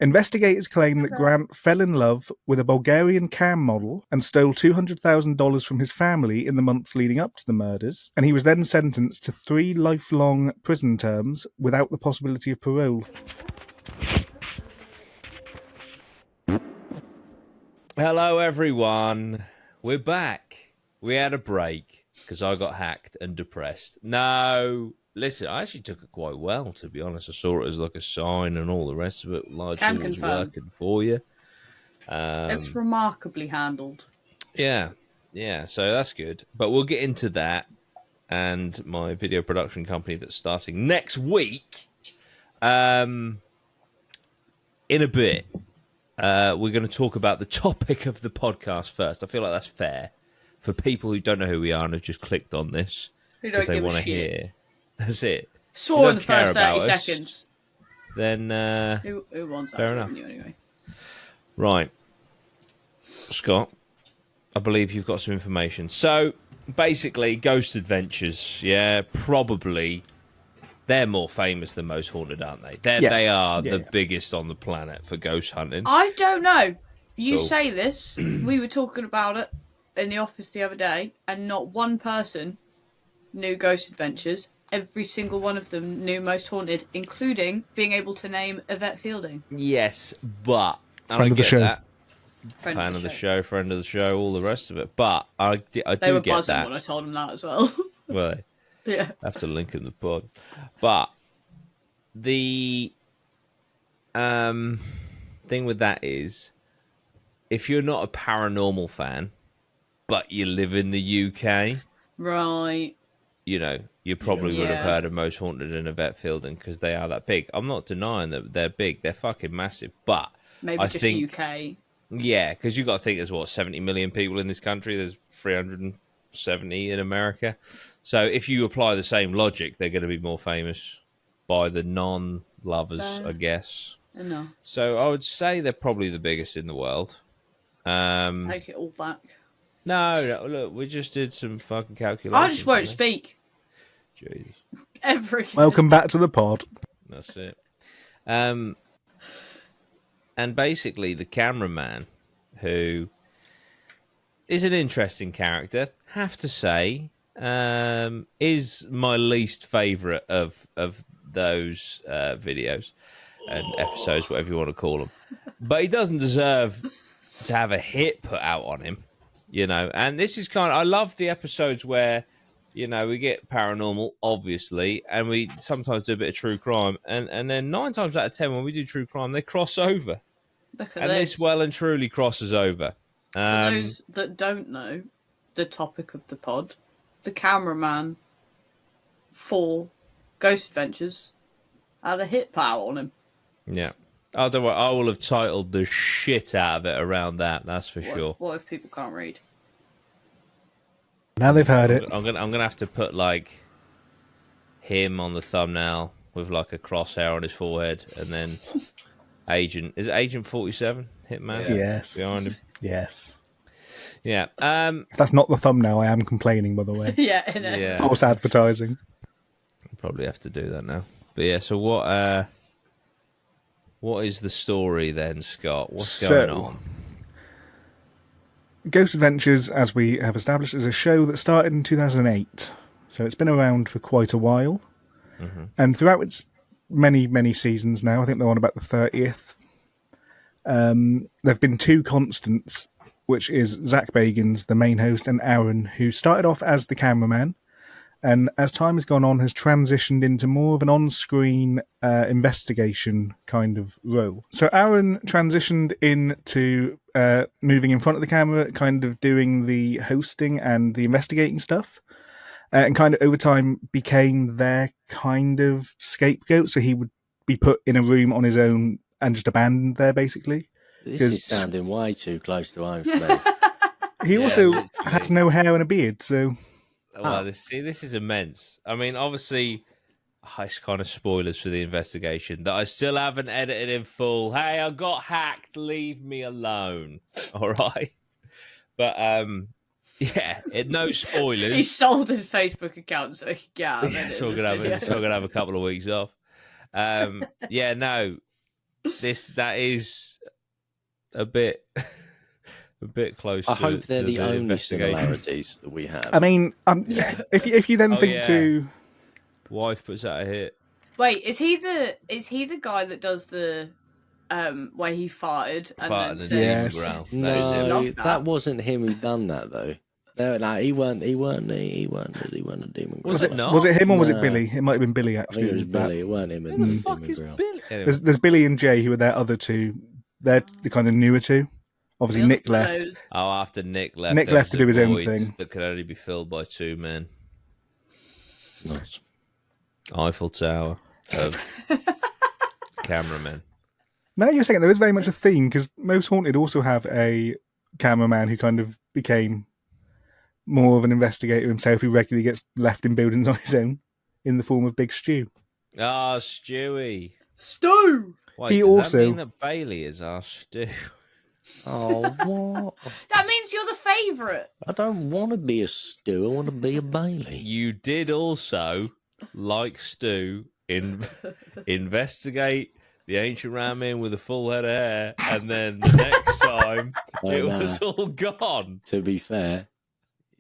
Investigators claim that Grant fell in love with a Bulgarian cam model and stole $200,000 from his family in the months leading up to the murders, and he was then sentenced to 3 lifelong prison terms without the possibility of parole. Hello, everyone. We're back. We had a break because I got hacked and depressed. No, listen, I actually took it quite well, to be honest. I saw it as like a sign and all the rest of it. Like it was working for you. It's remarkably handled. Yeah, so that's good. But we'll get into that and my video production company that's starting next week. In a bit. We're going to talk about the topic of the podcast first. I feel like that's fair for people who don't know who we are and have just clicked on this because they want to hear. That's it. Saw in the first 30 seconds. Then who wants fair that enough. you anyway? Right, Scott. I believe you've got some information. So basically, Ghost Adventures. Yeah, probably. They're more famous than Most Haunted, aren't they? They are the biggest on the planet for ghost hunting. I don't know. You say this. We were talking about it in the office the other day, and not one person knew Ghost Adventures. Every single one of them knew Most Haunted, including being able to name Yvette Fielding. Yes, but... Friend of the show. Fan of the show, friend of the show, all the rest of it. But I do get that. They were buzzing when I told them that as well. Were they? Yeah. I have to link in the pod. But the thing with that is, if you're not a paranormal fan, but you live in the UK, right? You know, you probably would have heard of Most Haunted and Yvette Fielding because they are that big. I'm not denying that they're big; they're fucking massive. But maybe just the UK. Yeah, because you got to think there's 70 million people in this country. There's 370 in America. So if you apply the same logic, they're going to be more famous by the non-lovers, I guess. No. So I would say they're probably the biggest in the world. Take it all back. No, look, we just did some fucking calculations. I just won't speak. Jesus. Welcome back to the pod. That's it. And basically the cameraman, who is an interesting character, have to say, is my least favourite of those videos and episodes, whatever you want to call them. But he doesn't deserve to have a hit put out on him, you know. And this is I love the episodes where, you know, we get paranormal, obviously, and we sometimes do a bit of true crime. And then 9 times out of 10, when we do true crime, they cross over. Look at and this well and truly crosses over. For those that don't know the topic of the pod, the cameraman for Ghost Adventures had a hit power on him. Yeah. Otherwise, I will have titled the shit out of it around that. That's for sure. What if people can't read? Now they've heard it. I'm gonna have to put like him on the thumbnail with like a crosshair on his forehead, and then Agent 47 Hitman? Yes. Behind him. Yes. Yeah. That's not the thumbnail. I am complaining, by the way. Yeah. False advertising. Probably have to do that now. But yeah, so what is the story then, Scott? What's going on? Ghost Adventures, as we have established, is a show that started in 2008. So it's been around for quite a while. Mm-hmm. And throughout its many, many seasons now, I think they're on about the 30th, there have been 2 constants, which is Zach Bagans, the main host, and Aaron, who started off as the cameraman, and as time has gone on, has transitioned into more of an on-screen investigation kind of role. So Aaron transitioned into moving in front of the camera, kind of doing the hosting and the investigating stuff, and kind of over time became their kind of scapegoat. So he would be put in a room on his own and just abandoned there, basically. This is sounding way too close to home for me. He also has no hair and a beard, so... Well, this is immense. I mean, obviously, it's kind of spoilers for the investigation that I still haven't edited in full. Hey, I got hacked. Leave me alone. All right. But, no spoilers. He sold his Facebook account so he could get out of it. So we're going to have a couple of weeks off. that is a bit close. I hope they're to the only investigation. similarities that we have. I mean, if you then think to wife puts out a hit. Wait, is he the guy that does the where he farted and then says, Yes. growl? No, that wasn't him who done that though. No, he weren't a demon. Was it not? Was it him or was it No. Billy? It might have been Billy I actually. think it was who did that. Billy. It weren't him. Who the fuck is Grill. Billy? Anyway. There's Billy and Jay who were their other two. They're the kind of newer two. Obviously, The other Nick left. fellows- Oh, after Nick left, Nick there left was to a do his own void thing. that could only be filled by two men. Nice. Eiffel Tower of cameramen. Now you're saying there is very much a theme because most haunted also have a cameraman who kind of became more of an investigator himself, who regularly gets left in buildings on his own in the form of Big Stew. Ah, Stewie. Stu! Wait, He does also- that mean that Bailey is our Stu? Oh, what? That means you're the favourite. I don't want to be a Stu. I want to be a Bailey. You did also, like Stu, investigate the ancient ramen with a full head of hair, and then the next time it was all gone. To be fair,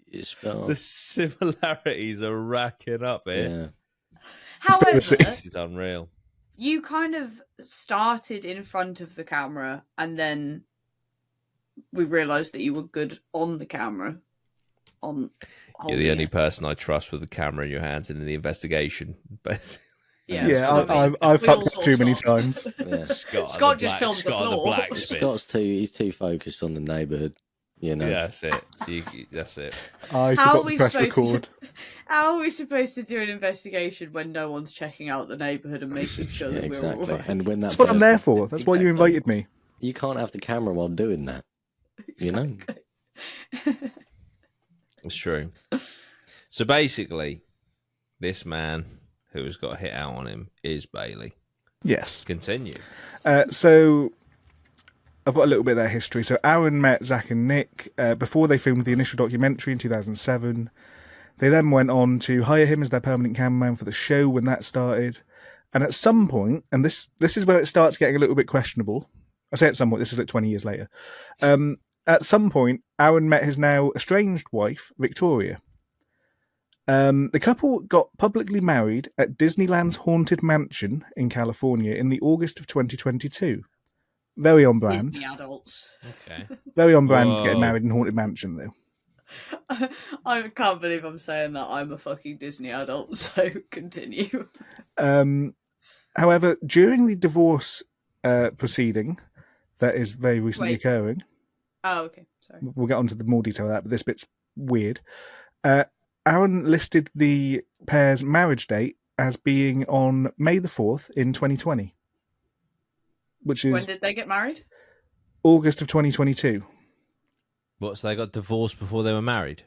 it's spelled. The similarities are racking up here. Yeah. However, This is unreal. you kind of started in front of the camera and then we realised that you were good on the camera. You're the only person I trust with the camera in your hands and in the investigation. But I've we fucked all up saw too many Scott. times. Yeah. Scott just filmed the floor. He's too focused on the neighbourhood. You know. Yeah, that's it. That's it. I How forgot are we to press supposed record. How are we supposed to do an investigation when no one's checking out the neighbourhood and making sure that exactly. we're all right? And when That's what I'm there for. That's why you invited me. You can't have the camera while doing that. You know. It's true. So basically, this man who has got a hit out on him is Bailey. Yes. Continue. So I've got a little bit of their history. So Aaron met Zach and Nick before they filmed the initial documentary in 2007. They then went on to hire him as their permanent cameraman for the show when that started. And at some point, and this is where it starts getting a little bit questionable. I say at some point, this is like 20 years later. At some point, Aaron met his now estranged wife, Victoria. The couple got publicly married at Disneyland's Haunted Mansion in California in the August of 2022. Very on brand. Disney adults. Okay. Very on brand Whoa. getting married in Haunted Mansion, though. I can't believe I'm saying that. I'm a fucking Disney adult, so continue. However, during the divorce proceeding that is very recently Wait. occurring, Oh, okay. Sorry. we'll get onto the more detail of that, but this bit's weird. Aaron listed the pair's marriage date as being on May the 4th in 2020, which is When did they get married? August of 2022. What, so they got divorced before they were married?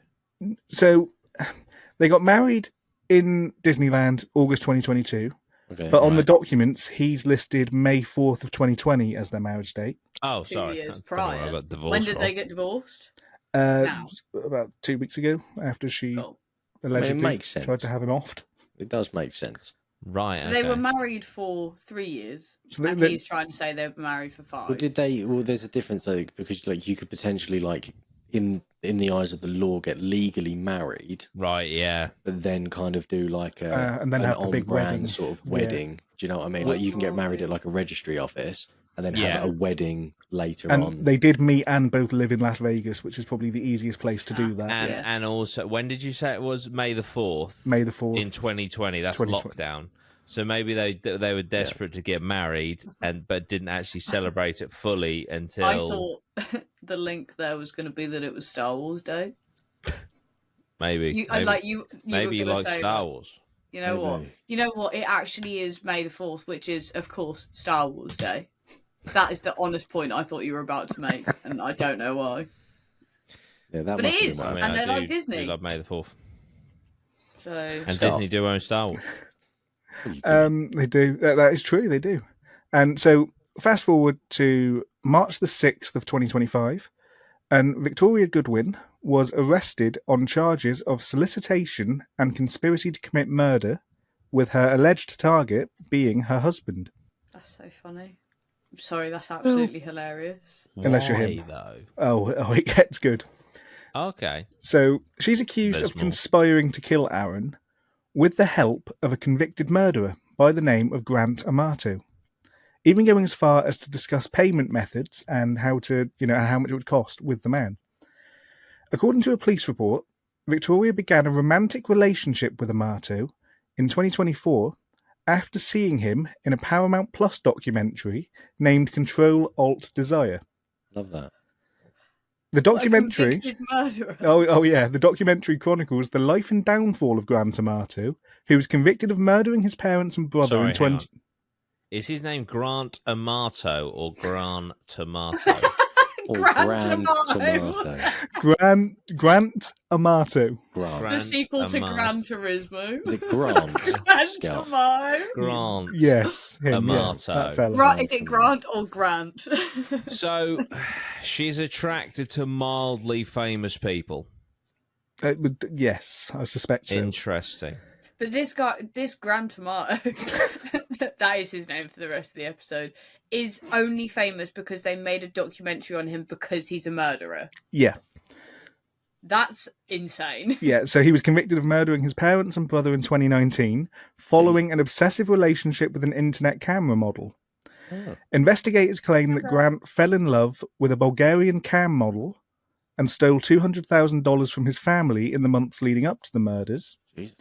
So they got married in Disneyland August 2022, Okay. but on the Right. documents he's listed May 4th of 2020 as their marriage date. Oh, 2 sorry. years I don't know where prior. I got divorced When did from. they get divorced? Now. About 2 weeks ago, after she Cool. allegedly makes sense. tried to have him offed. It does make sense. Right, So okay. they were married for 3 years, So they- and they- he's trying to say they were married for 5. Well, did they? Well, there's a difference though, because like you could potentially like in the eyes of the law get legally married, Right, yeah. but then kind of do like and then an have the big on-brand wedding. sort of Yeah. wedding. Do you know what I mean? Like you can get married at like a registry office and then Yeah. have a wedding later And on. they did meet and both live in Las Vegas, which is probably the easiest place to do that. And and when did you say it was? May the 4th? May the 4th. In 2020. That's 2020. lockdown. So maybe they were desperate to get married, but didn't actually celebrate it fully until. I thought the link there was going to be that it was Star Wars Day. Maybe. You Maybe were you gonna like say, Star like, Wars. You know what? Maybe. You know what? It actually is May the 4th, which is, of course, Star Wars Day. That is the honest point I thought you were about to make, and I don't know why. Yeah, that But must it have is. been I why. mean, And I they're do, like Disney. do love May the 4th. So And Star- Disney do own Star Wars. What are you doing? They do. That is true. They do. And so, fast forward to March the 6th of 2025, and Victoria Goodwin was arrested on charges of solicitation and conspiracy to commit murder, with her alleged target being her husband. that's so funny. Sorry, that's absolutely hilarious. Unless you're Why, him. though? Oh, it gets good. Okay. So she's accused There's of more. conspiring to kill Aaron with the help of a convicted murderer by the name of Grant Amato, even going as far as to discuss payment methods and how much it would cost with the man. According to a police report, Victoria began a romantic relationship with Amato in 2024 after seeing him in a Paramount Plus documentary named Control Alt Desire. Love that. The documentary. A convicted murderer. Oh yeah, the documentary chronicles the life and downfall of Grant Amato, who was convicted of murdering his parents and brother Sorry, in 20. Is his name Grant Amato or Gran Tomato? Or Grand Tomato. Grant Amato. Grant. The sequel to Amato. Gran Turismo. Is it Grant? Gran Scout. Tomato. Grant. Yes, him, Amato. that fella. Right, is it Grant or Grant? So she's attracted to mildly famous people. Yes, I suspect so. Interesting. But this Gran Tomato, that is his name for the rest of the episode, is only famous because they made a documentary on him because he's a murderer. Yeah. That's insane. Yeah, so he was convicted of murdering his parents and brother in 2019 following an obsessive relationship with an internet camera model. Oh. Investigators claim that Grant fell in love with a Bulgarian cam model and stole $200,000 from his family in the months leading up to the murders. Jeez.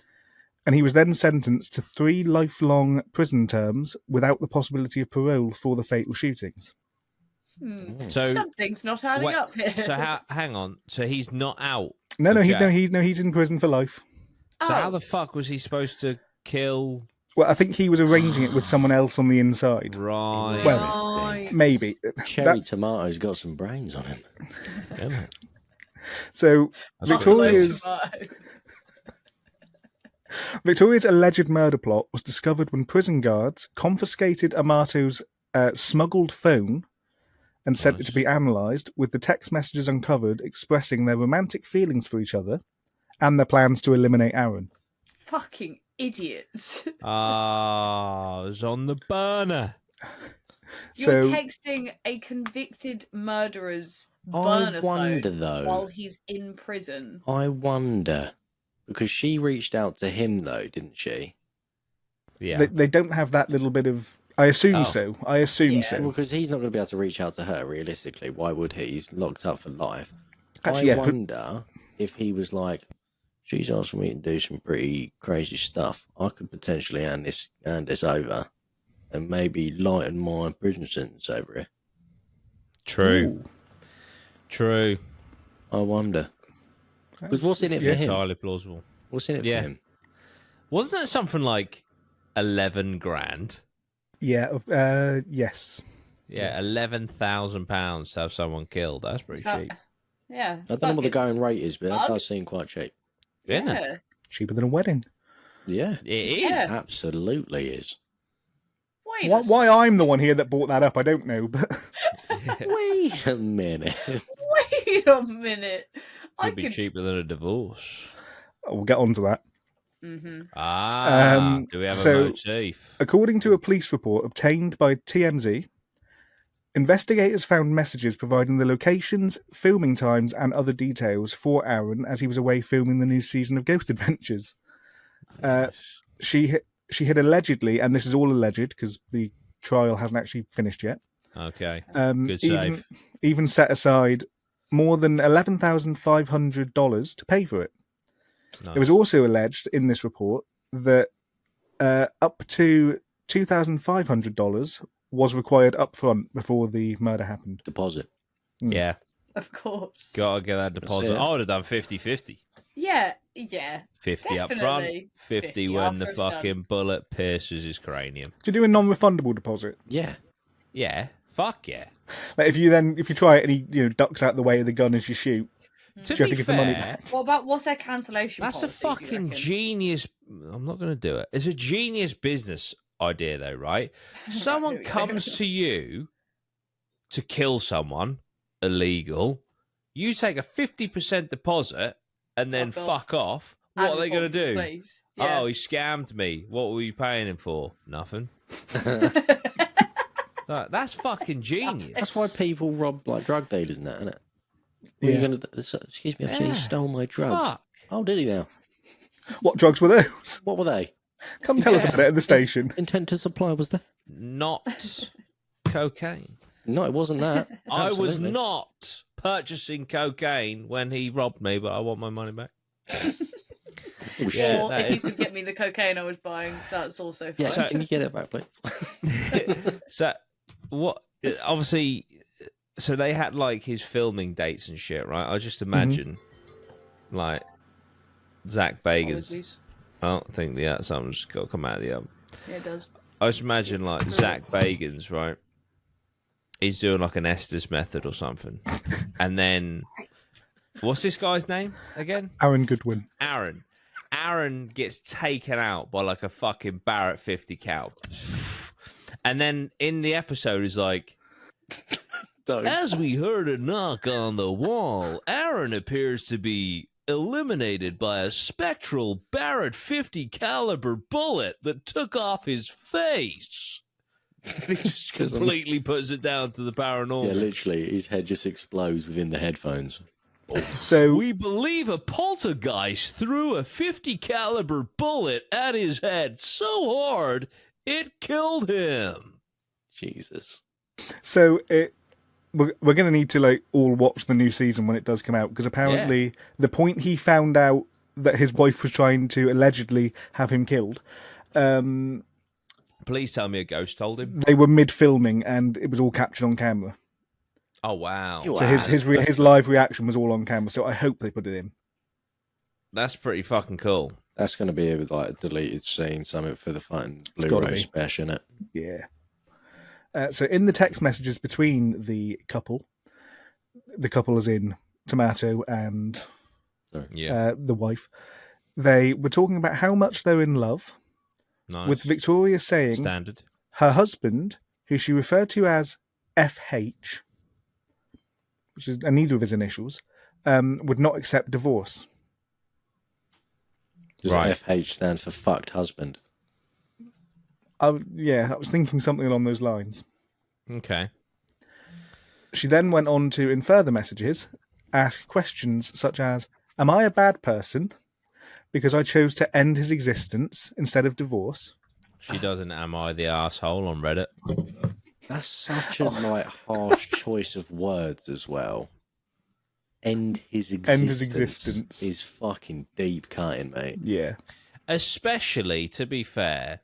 And he was then sentenced to 3 lifelong prison terms without the possibility of parole for the fatal shootings. So Something's not adding wait, up here. So hang on. So he's not out. No, of jail? he's in prison for life. So Oh. how the fuck was he supposed to kill? Well, I think he was arranging it with someone else on the inside. Right. Well, Right. maybe. Cherry That's- Tomato's got some brains on him. Damn it. So Victoria's Tomato. Victoria's alleged murder plot was discovered when prison guards confiscated Amato's smuggled phone and sent it to be analysed, with the text messages uncovered expressing their romantic feelings for each other and their plans to eliminate Aaron. Fucking idiots. Ah, it was on the burner. You're So texting a convicted murderer's I burner wonder, phone though. while he's in prison. I wonder. Because she reached out to him, though, didn't she? Yeah. they don't have that little bit of... I assume Oh. so. I assume Yeah. so. Because he's not going to be able to reach out to her, realistically. Why would he? He's locked up for life. Actually, I yeah, wonder if he was like, she's asking me to do some pretty crazy stuff. I could potentially hand this over and maybe lighten my prison sentence over it. True. True. I wonder. Because what's in it for him? Entirely plausible. What's in it Yeah. for him? Wasn't it something like 11 grand? Yeah, yes. Yeah, Yes. £11,000 to have someone killed. That's pretty So- cheap. Yeah. I don't know what the fucking- going rate is, but that Bug. does seem quite cheap. Isn't it? Yeah. Cheaper than a wedding. Yeah, It is. Yeah. absolutely is. Wait, Why I'm the one here that brought that up, I don't know, but... Wait a minute. Wait a minute. I Could be could. cheaper than a divorce. We'll get on to that. Mm-hmm. Ah, do we have so- a motif? According to a police report obtained by TMZ, investigators found messages providing the locations, filming times, and other details for Aaron as he was away filming the new season of Ghost Adventures. Nice. She had allegedly, and this is all alleged because the trial hasn't actually finished yet, Okay. Good Good save. even set aside more than $11,500 to pay for it. Nice. It was also alleged in this report that up to $2,500 was required up front before the murder happened. Deposit. Yeah, Of course. gotta get that deposit. it. I would have done 50-50. Yeah. Yeah. 50 up front, Definitely 50 50 when the after it's done. fucking bullet pierces his cranium. Do you do a non-refundable deposit? Yeah. Yeah, fuck yeah. Like if you try it and he ducks out the way of the gun as you shoot, To do you have be to give the money fair, back? What's their cancellation that's a policy, do you fucking reckon? genius. I'm not going to do it. It's a genius business idea, though, right? Someone here we go. comes to you to kill someone illegal. You take a 50% deposit and then Fuck fuck off. What And are they going report to do? police. Yeah. Oh, he scammed me. What were you paying him for? Nothing. That's fucking genius. That's why people rob like drug dealers and that, isn't it? What are you gonna do? Excuse me, he stole my drugs. Fuck. Oh, did he now? What drugs were those? What were they? Come tell us about it at the station. Intent to supply was there? Not cocaine. No, it wasn't that. I was Absolutely. not purchasing cocaine when he robbed me, but I want my money back. Yeah, Or if you could get me the cocaine I was buying, that's also fine. Yeah, So- can you get it back, please? So, what? Obviously, so they had like his filming dates and shit, right? I just imagine, like, Zach Bagans. Apologies. I don't think something's just got to come out of the oven. Yeah, it does. I just imagine like Zach Bagans, right? He's doing like an Estes method or something, and then what's this guy's name again? Aaron Goodwin. Aaron. Aaron gets taken out by like a fucking Barrett 50 cal, and then in the episode is like, as we heard a knock on the wall, Aaron appears to be eliminated by a spectral Barrett 50 caliber bullet that took off his face. He just completely puts it down to the paranormal. Yeah, literally, his head just explodes within the headphones. So We believe a poltergeist threw a 50 caliber bullet at his head so hard it killed him. Jesus. So we're going to need to like all watch the new season when it does come out, because apparently the point he found out that his wife was trying to allegedly have him killed, Please tell me a ghost told him. they were mid-filming and it was all captured on camera. Oh, wow. So his live reaction was all on camera. So I hope they put it in. That's pretty fucking cool. That's going to be like a deleted scene, something for the fucking It's gotta Blu-ray be. special, innit? Yeah. So in the text messages between the couple as in Tomato and Yeah. the wife, they were talking about how much they're in love, Nice. with Victoria saying Standard. her husband, who she referred to as FH, which is neither of his initials, would not accept divorce. Does Right. FH stand for fucked husband? I was thinking something along those lines. Okay. She then went on to, in further messages, ask questions such as, am I a bad person because I chose to end his existence instead of divorce? She doesn't am I the asshole on Reddit. That's such a like harsh choice of words as well. End his existence. Is fucking deep cutting, mate. Yeah. Especially, to be fair,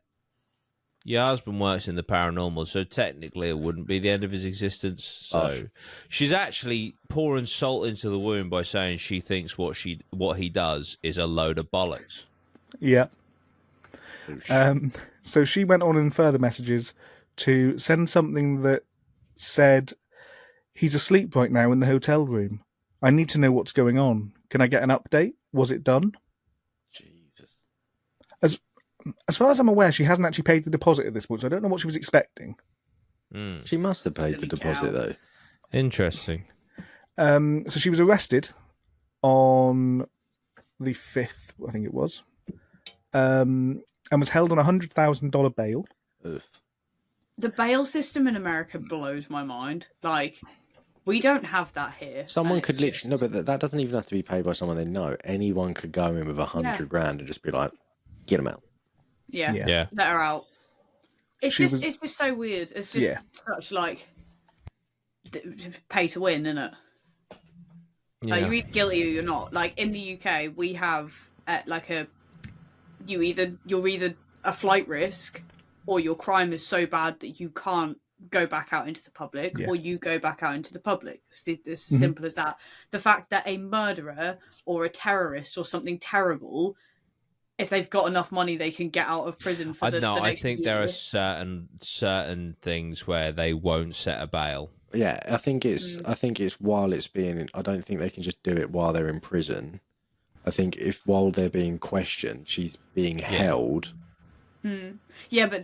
your husband works in the paranormal, so technically it wouldn't be the end of his existence. So she's actually pouring salt into the wound by saying she thinks what he does is a load of bollocks. Yeah. So she went on in further messages to send something that said, he's asleep right now in the hotel room. I need to know what's going on. Can I get an update? Was it done? Jesus. As far as I'm aware, she hasn't actually paid the deposit at this point, so I don't know what she was expecting. She must have paid the deposit though. Interesting. So she was arrested on the 5th, I think it was, and was held on a $100,000 bail. Ugh. The bail system in America blows my mind. Like, we don't have that here. Someone and could it's literally just- no, but that doesn't even have to be paid by someone they know. Anyone could go in with $100,000 and just be like, get them out. Yeah, Yeah. let her out. It's She just was- it's just so weird. It's just such like pay to win, isn't it? Like, you're either guilty or you're not. Like in the UK, we have you're either a flight risk or your crime is so bad that you can't go back out into the public, or you go back out into the public. It's as simple as that. The fact that a murderer or a terrorist or something terrible, if they've got enough money, they can get out of prison for the I next think year. there are certain things where they won't set a bail. Yeah, I think it's while it's being. I don't think they can just do it while they're in prison. I think if while they're being questioned, she's being held. Yeah, but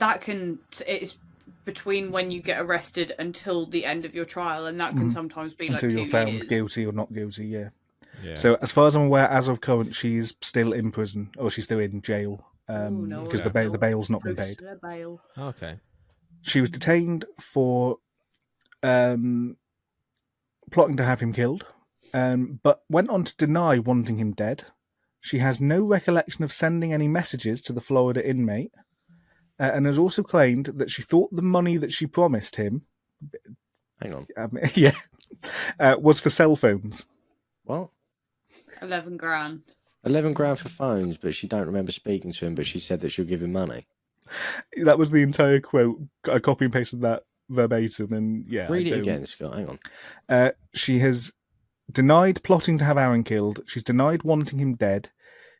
it's between when you get arrested until the end of your trial, and that can sometimes be Until like 2 you're found years. guilty or not guilty, yeah. Yeah. So as far as I'm aware, as of current, she's still in prison, or she's still in jail, because the bail's not been paid. Bail. Okay. She was detained for plotting to have him killed, but went on to deny wanting him dead. She has no recollection of sending any messages to the Florida inmate, and has also claimed that she thought the money that she promised him, Hang on. was for cell phones. What? 11 grand. 11 grand for phones, but she don't remember speaking to him, but she said that she'll give him money. That was the entire quote. I copy and pasted that verbatim, and yeah. Read I it don't- again, Scott. Hang on. She has denied plotting to have Aaron killed. She's denied wanting him dead.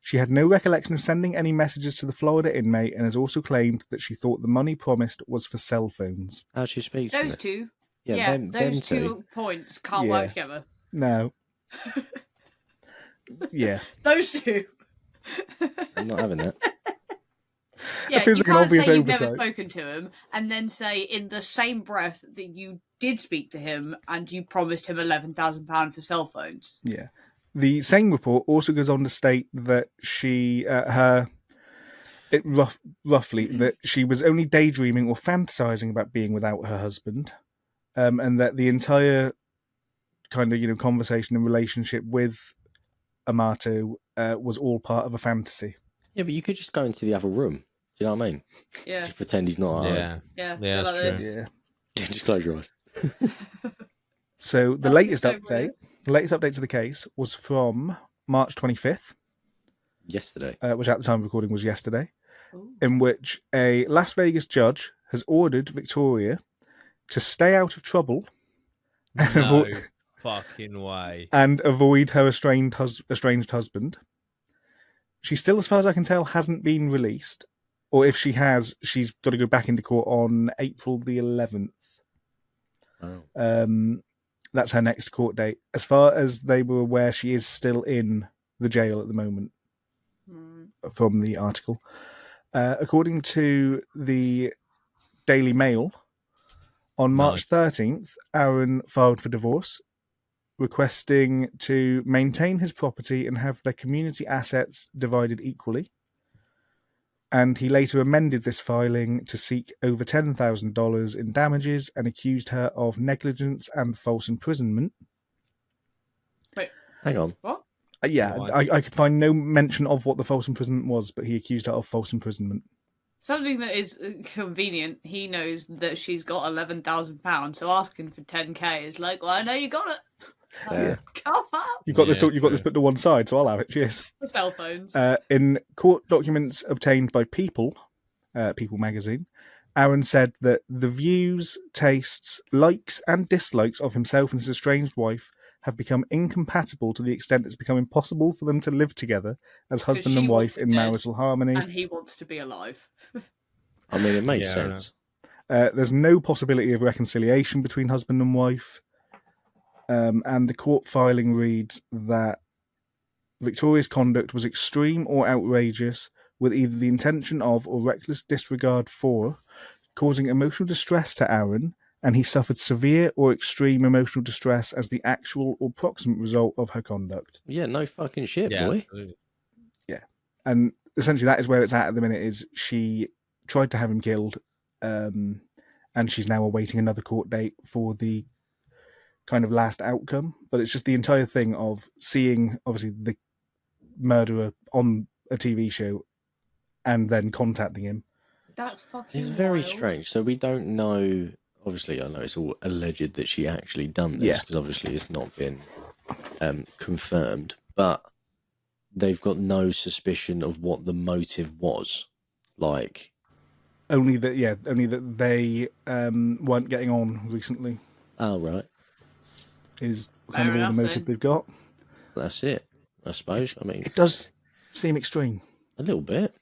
She had no recollection of sending any messages to the Florida inmate, and has also claimed that she thought the money promised was for cell phones. How'd she speak to Those him? two. Yeah, Yeah, them those two. two points can't Yeah. work together. No. Yeah. Those two. I'm not having that. Yeah, feels you like an can't obvious say you've never oversight. spoken to him and then say in the same breath that you did speak to him and you promised him £11,000 for cell phones. Yeah. The same report also goes on to state that roughly, that she was only daydreaming or fantasizing about being without her husband, and that the entire kind of, conversation and relationship with Amato was all part of a fantasy. Yeah, but you could just go into the other room. Do you know what I mean? Yeah, Just pretend he's not at home. Yeah. yeah, Yeah, like that's this. true. Yeah. Just close your eyes. So the That's latest so update, brilliant. the latest update to the case was from March 25th, Yesterday. which at the time of recording was yesterday, Ooh. in which a Las Vegas judge has ordered Victoria to stay out of trouble and, No fucking way. and avoid her estranged husband. She still, as far as I can tell, hasn't been released. Or if she has, she's got to go back into court on April the 11th. Oh. That's her next court date. As far as they were aware, she is still in the jail at the moment, from the article. According to the Daily Mail, on March 13th, Aaron filed for divorce, requesting to maintain his property and have their community assets divided equally. And he later amended this filing to seek over $10,000 in damages and accused her of negligence and false imprisonment. Wait, Hang on. what? Yeah, I could find no mention of what the false imprisonment was, but he accused her of false imprisonment. Something that is convenient. He knows that she's got £11,000, so asking for 10k is like, well, I know you got it. Yeah. Come up. You've got Yeah, this put to one side, so I'll have it. Cheers. For cell phones. In court documents obtained by People magazine, Aaron said that the views, tastes, likes, and dislikes of himself and his estranged wife have become incompatible to the extent it's become impossible for them to live together as husband she and wife wants it in dead. marital harmony. And he wants to be alive. I mean, it makes Yeah, I sense. There's no possibility of reconciliation between husband and wife. And the court filing reads that Victoria's conduct was extreme or outrageous, with either the intention of or reckless disregard for causing emotional distress to Aaron, and he suffered severe or extreme emotional distress as the actual or proximate result of her conduct. Yeah, no fucking shit, Yeah, boy. absolutely. And essentially that is where it's at the minute, is she tried to have him killed, and she's now awaiting another court date for the kind of last outcome. But it's just the entire thing of seeing, obviously, the murderer on a TV show and then contacting him. That's fucking It's very wild. strange. So we don't know. Obviously, I know it's all alleged that she actually done this, Yeah. because obviously it's not been confirmed. But they've got no suspicion of what the motive was. Like, Only that they weren't getting on recently oh right, is kind Fair of all the enough, motive then. they've got. that's it. I suppose. I mean, It does seem extreme. a little bit,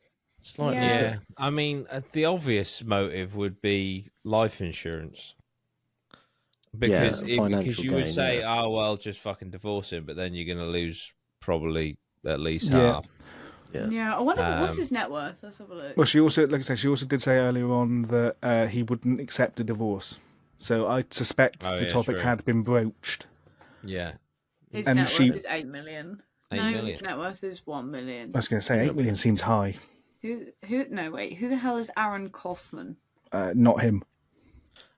slightly. Yeah. Yeah, I mean, the obvious motive would be life insurance. Because financial you would gain, say, yeah. oh, well, just fucking divorce him, but then you're going to lose probably at least Yeah. half. Yeah. Yeah, I wonder what's his net worth. Let's have a look. Well, she also, like I said, she also did say earlier on that he wouldn't accept a divorce. So I suspect Oh, the yeah, topic true. had been broached. Yeah. His and net she- worth is 8 million. 8 no, million. his net worth is 1 million. I was going to say 8 million seems high. Who? No, wait. Who the hell is Aaron Kaufman? Not him.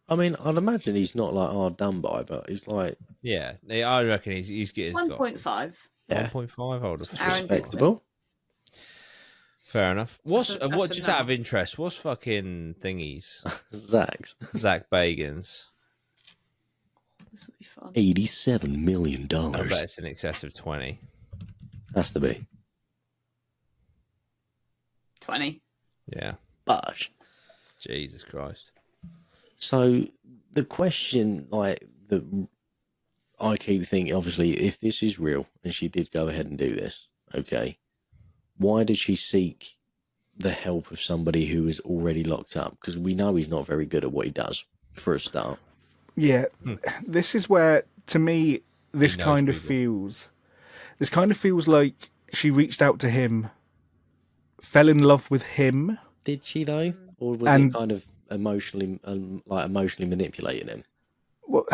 I mean, I'd imagine he's not like hard done by, but he's like, Yeah, I reckon he's got 1.5. yeah, 1.5. I would have Aaron thought. gives it. respectable. Fair enough. What's That's what? a Just no. out of interest, what's fucking thingies? Zach's Zach Bagans. This will be fun. $87 million. I bet it's in excess of 20. Has to be. 20. Yeah. But Jesus Christ. so the question, like I keep thinking, obviously, if this is real and she did go ahead and do this, okay, why did she seek the help of somebody who is already locked up? Because we know he's not very good at what he does, for a start. Yeah, this is where, to me, this He knows kind of people. feels. This kind of feels like she reached out to him, fell in love with him. Did she though, or was And- it kind of emotionally manipulating him? Well,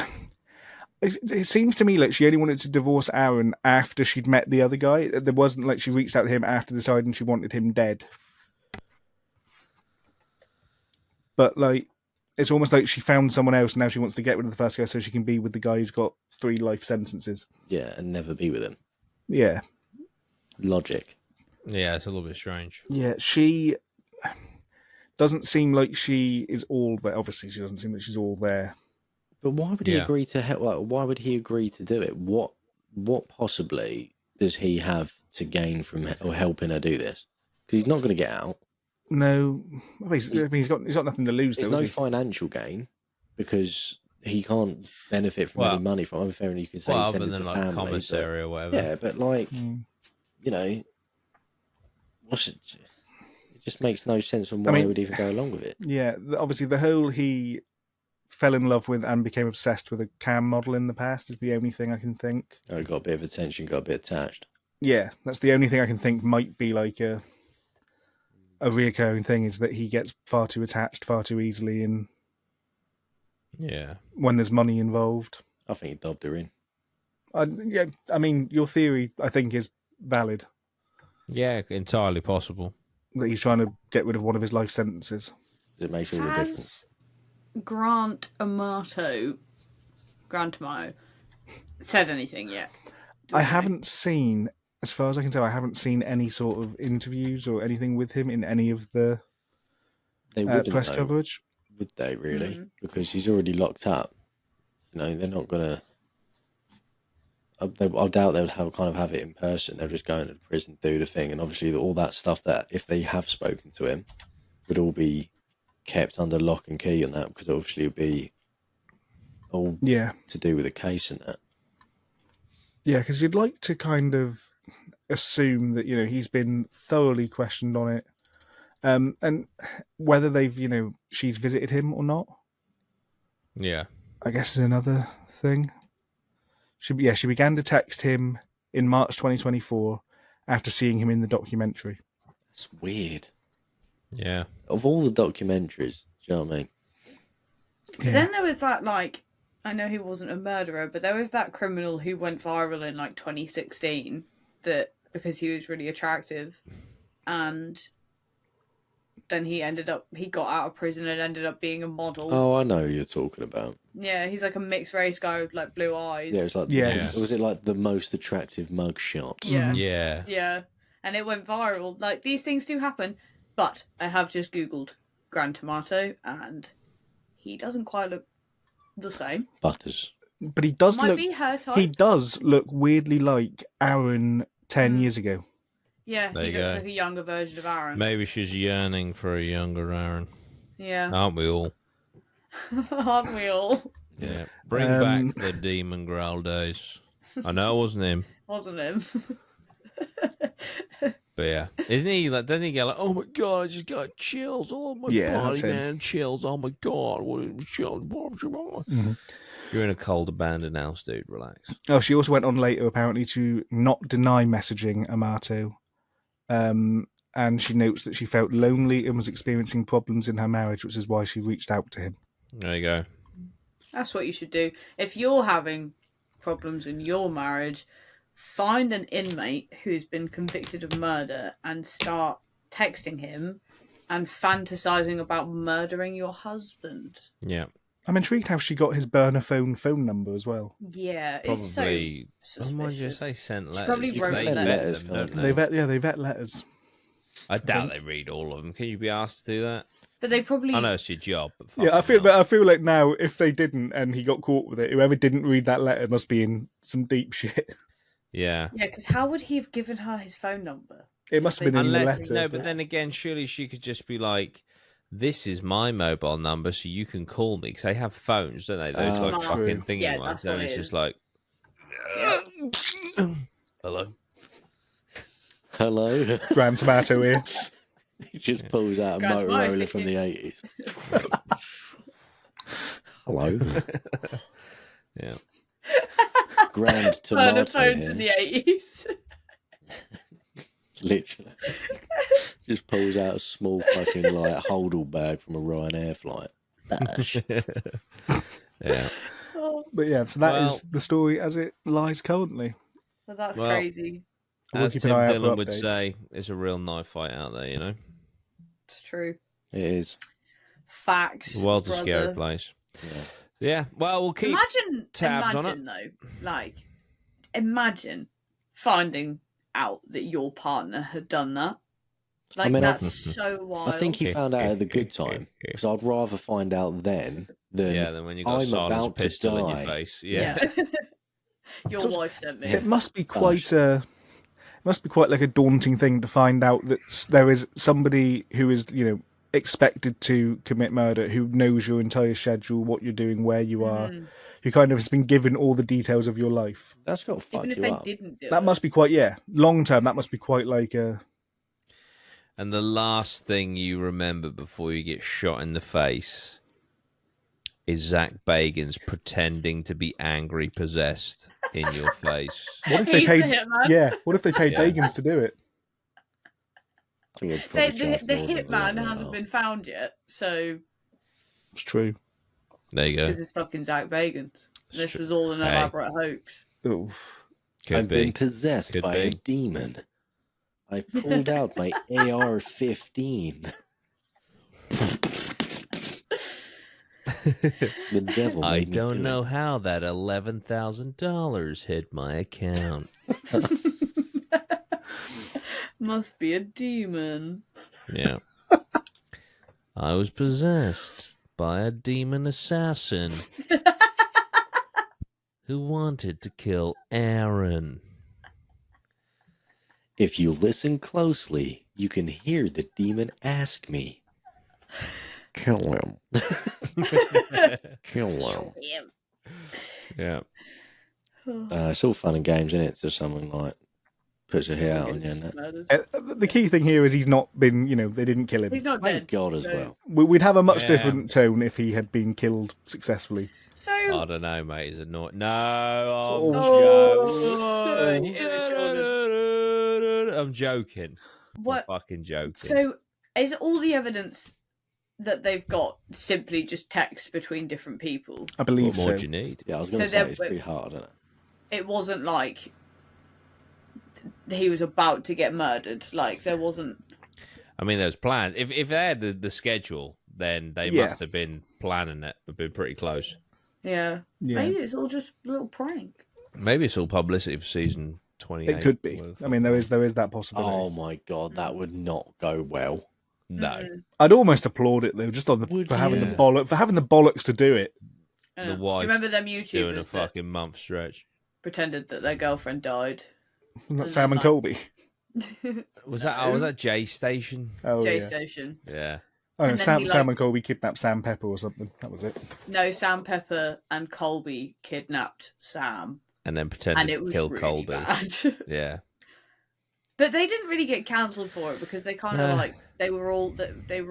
it seems to me like she only wanted to divorce Aaron after she'd met the other guy. There wasn't like she reached out to him after deciding she wanted him dead. But like, it's almost like she found someone else and now she wants to get rid of the first guy so she can be with the guy who's got 3 life sentences. Yeah, and never be with him. Yeah. Logic. Yeah, it's a little bit strange. Yeah, she doesn't seem like she is all there. Obviously, she doesn't seem like she's all there. But why would he Yeah. agree to help? Like, why would he agree to do it? What possibly does he have to gain from or helping her do this? Because he's not going to get out. No, he's got nothing to lose. There's Though, no has he? financial gain because he can't benefit from Well- any money from. I'm fair, you can say Well, he sent other it than to like family. commissary or whatever. Yeah, but like Mm. you know, what's it? It just makes no sense on why mean- he would even go along with it. Yeah, obviously the whole he fell in love with and became obsessed with a cam model in the past is the only thing I can think. Oh, got a bit of attention, got a bit attached. Yeah, that's the only thing I can think might be like a reoccurring thing is that he gets far too attached far too easily and Yeah. when there's money involved. I think he dobbed her in. Yeah, I mean, your theory, I think, is valid. Yeah, entirely possible. That he's trying to get rid of one of his life sentences. Because it makes all the difference. Has Grant Amato said anything yet? Do I we know? haven't seen, as far as I can tell, I haven't seen any sort of interviews or anything with him in any of the They wouldn't press though, coverage. would they really? Mhm. Because he's already locked up. You know, they're not gonna. I doubt they would have it in person. They'll just go into the prison, do the thing, and obviously all that stuff that if they have spoken to him, would all be kept under lock and key and that because obviously it'd be all Yeah. to do with the case and that. Yeah, because you'd like to kind of assume that, he's been thoroughly questioned on it. And whether they've, she's visited him or not, Yeah. I guess is another thing. She began to text him in March 2024 after seeing him in the documentary. That's weird. Yeah. Of all the documentaries, do you know what I mean? But then there was that, I know he wasn't a murderer, but there was that criminal who went viral in 2016 that because he was really attractive, and then he got out of prison and ended up being a model. Oh, I know who you're talking about. Yeah, he's like a mixed race guy with blue eyes. Yeah, it's like Yes. was it like the most attractive mugshot? Yeah. Yeah. Yeah, and it went viral. These things do happen, but I have just Googled Gran Tomato, and he doesn't quite look the same. Butters. But he does Might look. be her type. He does look weirdly like Aaron 10 years ago. Yeah, There he you looks go. like a younger version of Aaron. Maybe she's yearning for a younger Aaron. Yeah, Aren't we all? aren't we all? Yeah. Bring back the demon growl days. I know it wasn't him, Wasn't him? but yeah. Isn't he doesn't he go like, oh my god, I just got chills all on my Yeah, body, that's him. man. Chills, oh my god, what is chills? Mhm. You're in a cold abandoned house, dude, relax. Oh, she also went on later apparently to not deny messaging Amato. And she notes that she felt lonely and was experiencing problems in her marriage, which is why she reached out to him. There you go. That's what you should do. If you're having problems in your marriage, find an inmate who's been convicted of murder and start texting him and fantasizing about murdering your husband. Yeah. I'm intrigued how she got his burner phone number as well. Yeah, it's Probably. so Why would you suspicious. say sent She letters? probably They wrote vet letters, them, don't can't they? They vet letters. I doubt they read all of them. Can you be asked to do that? But they probably... I know it's your job, but Yeah, I fucking hell. feel like now if they didn't and he got caught with it, whoever didn't read that letter must be in some deep shit. Yeah. Yeah, because how would he have given her his phone number? It must have been in the Unless letter. no, but then again, surely she could just be like, "This is my mobile number, so you can call me." Because they have phones, don't they? Those like True. fucking thingy Yeah, ones. that's what And it it's is. just like, "Hello." Hello. Graham Tomato here. He just pulls out a Grand Motorola Tomato. from the 80s. Hello. Yeah. Grand Burner tomato phones here. in the 80s. Literally. Just pulls out a small fucking like holdall bag from a Ryanair flight. Bash. Yeah. But yeah, so that is Well- the story as it lies currently. Well, that's Well, crazy. We'll As keep an Tim eye out for Dillon would updates. say, it's a real knife fight out there, you know? It's true. It is. Facts. The world's a brother. scary place. Yeah. Yeah, well, we'll keep tabs on it. Though, like, imagine finding out that your partner had done that. Like, I mean, that's so wild. I think he found out at the good time. Because I'd rather find out then than Yeah, then when you got a I'm silenced about to pistol in your die. face. Yeah. Your So- wife sent me. It must be quite like a daunting thing to find out that there is somebody who is, expected to commit murder, who knows your entire schedule, what you're doing, where you are, who kind of has been given all the details of your life. that's got to fuck Even if you they up. didn't do it. That must be quite, long term, that must be quite like a... And the last thing you remember before you get shot in the face is Zach Bagans pretending to be angry possessed in your face. What if they He's the paid? hitman. Yeah, what if they paid Yeah. Bagans to do it? I think it'd probably The charge more than hitman 11 hasn't been found yet, so It's true. There you go. because it's fucking Zach Bagans. This true. was all an Hey. elaborate hoax. Oof. Could I've be. been possessed Could by a be. demon. I pulled out my AR-15. The devil I made me don't do know it. how that $11,000 hit my account. Must be a demon. Yeah. I was possessed by a demon assassin who wanted to kill Aaron. If you listen closely, you can hear the demon ask me. Kill him. Kill him. Yeah. It's all fun and games, isn't it? So someone like puts a hit out on you. And that. Murdered. The key thing here is he's not been, they didn't kill him. He's not Thank dead. God as so- well. We'd have a much Yeah. different tone if he had been killed successfully. So, I don't know, mate. Is it not? No, I'm Oh, joking. I'm joking. what? I'm fucking joking. So, is all the evidence that they've got simply just text between different people? I believe What more so. do you need? Yeah, I was going to So say they're- it's pretty hard, isn't it? It wasn't like he was about to get murdered. Like, there wasn't. I mean, there's plans. If they had the schedule, then they Yeah. must have been planning it. Have been pretty close. Yeah. Yeah. Maybe it's all just a little prank. Maybe it's all publicity for season 28. It could be. I mean, there is that possibility. Oh my God, that would not go well. No. I'd almost applaud it though, just on Would for having you? the bollocks to do it. I The know. wife Do you remember them doing a YouTubers that fucking month stretch. pretended that their girlfriend died? Wasn't that And Sam then, and Colby? Was that? Oh, was that J Station? Oh J yeah. Station. Yeah. Oh, no, And then Sam, he, Sam like- and Colby kidnapped Sam Pepper or something. That was it. No, Sam Pepper and Colby kidnapped Sam, And then and pretended it to was kill really Colby. bad. Yeah. But they didn't really get cancelled for it because they kind of Nah. like they were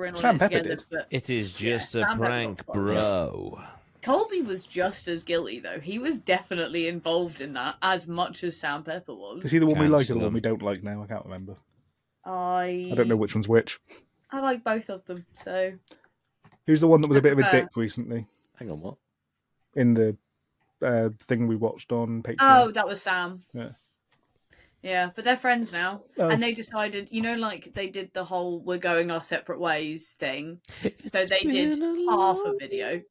in on Sam it Pepper together. did. But It is Yeah, just a Sam Pepper prank, got fucked. bro. Colby was just as guilty though. He was definitely involved in that as much as Sam Pepper was. Is he the one we like or Cancel the one him. we don't like now? I can't remember. I I don't know which one's which. I like both of them. So Who's the one that was a bit of a prefer- dick recently Hang on, what? in the thing we watched on Patreon? oh, that was Sam. Yeah. Yeah, but they're friends now, Oh. and they decided, like they did the whole "we're going our separate ways" thing. So they did half a video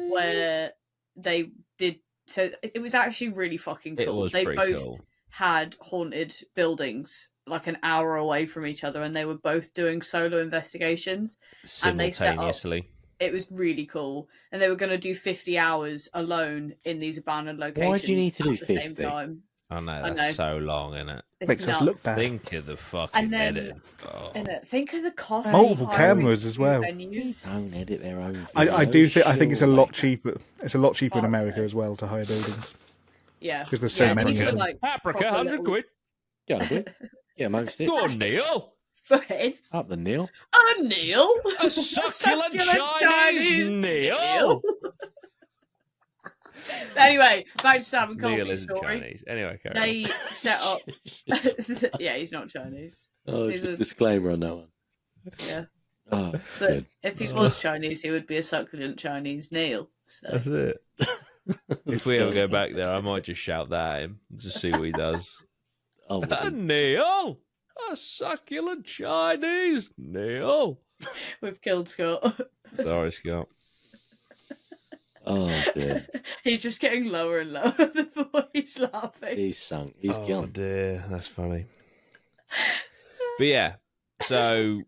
where they did. So it was actually really fucking cool. It was they pretty both cool. had haunted buildings like an hour away from each other, and they were both doing solo investigations. And they set up. Simultaneously. It was really cool, and they were going to do 50 hours alone in these abandoned locations. Why do you need to do at the same 50? time. I know, that's so long, isn't it? It's Makes us nuts. look bad. Think of the fucking And then- edit. Oh. Think of the cost. of Multiple hiring cameras as well. venues. Don't edit their own. I videos, do think I think it's a surely. lot cheaper. It's a lot cheaper in Oh, America okay. as well to hire buildings. Yeah, Because there's so many these of were, them. like, Paprika, proper 100 little- quid. Get on it. Get amongst it. Go on, Neil. Okay. Up the Neil. Neil. A succulent Chinese Neil. Anyway, back to Sam and Neil Colby's isn't story. Chinese. Anyway, carry They set up. Yeah, he's not Chinese. Oh, He's just a- disclaimer on that one. Yeah, Oh, that's but good. if he was Chinese, he would be a succulent Chinese Neil. So. That's it. If we ever go back there, I might just shout that at him. Just see what he does. Oh, well, Neil, a succulent Chinese Neil. We've killed Scott. Sorry, Scott. oh dear. He's just getting lower and lower the more he's laughing. He's sunk. He's Oh gone. dear, that's funny. But yeah, so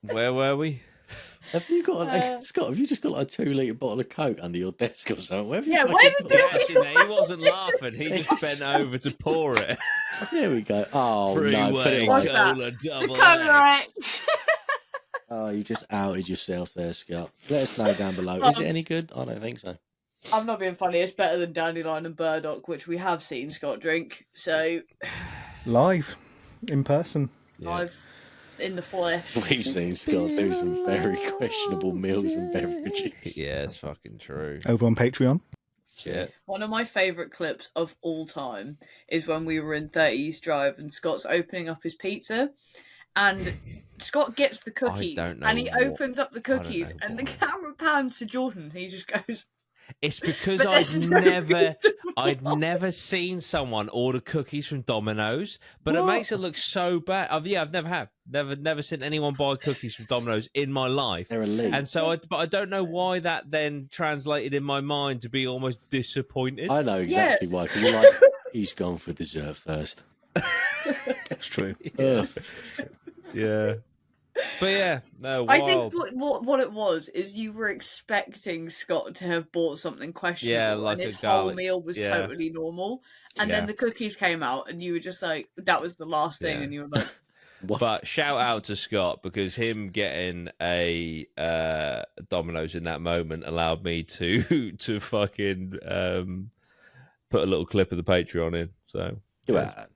where were we? Have you got Scott? Have you just got like a 2-litre bottle of Coke under your desk or something? Where have you Yeah, fucking where have you got been? that? Actually, no, he wasn't laughing. He just bent over to pour it. There we go. Oh no! Put Freeway it What's away. that? cola double Correct. X. Oh, you just outed yourself there, Scott. Let us know down below. Is it any good? I don't think so. I'm not being funny. It's better than Dandelion and Burdock, which we have seen Scott drink. So Live, in person. Yeah. I've in the flesh. We've seen Scott do some very questionable meals and beverages. Yeah, it's fucking true. Over on Patreon. Shit. One of my favourite clips of all time is when we were in 30 East Drive and Scott's opening up his pizza, and Scott gets the cookies don't know and he what- opens up the cookies know and the why. camera pans to Jordan and he just goes, It's because But there's no I'd never seen someone order cookies from Domino's, but it What? makes it look so bad. I've never seen anyone buy cookies from Domino's in my life. They're elite. And so, but I don't know why that then translated in my mind to be almost disappointed. I know exactly why. Because you're like, he's gone for dessert first. It's true. Ugh. Yeah, but yeah, no. I Wild. think what it was is you were expecting Scott to have bought something questionable, Yeah, like and a his whole garlic- meal was yeah. totally normal. And Yeah. then the cookies came out, and you were just like, "That was the last thing," Yeah. and you were like, What? But shout out to Scott because him getting a Domino's in that moment allowed me to fucking put a little clip of the Patreon in. So Look at that.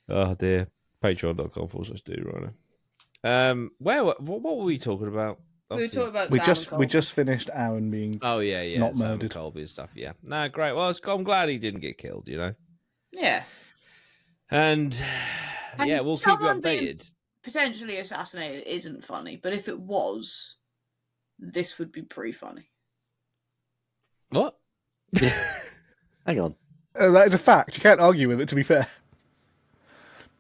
oh dear, patreon.com/do right. What were we talking about? "We were talking about We Sam just and we Cole." just finished Aaron being Oh yeah, Not Sam murdered. Colby and stuff. Yeah, no, great. Well, I'm glad he didn't get killed. You know, yeah, and And yeah, we'll keep you someone being- updated. potentially assassinated isn't funny, but if it was, this would be pretty funny. What? Hang on. that is a fact. You can't argue with it. To be fair,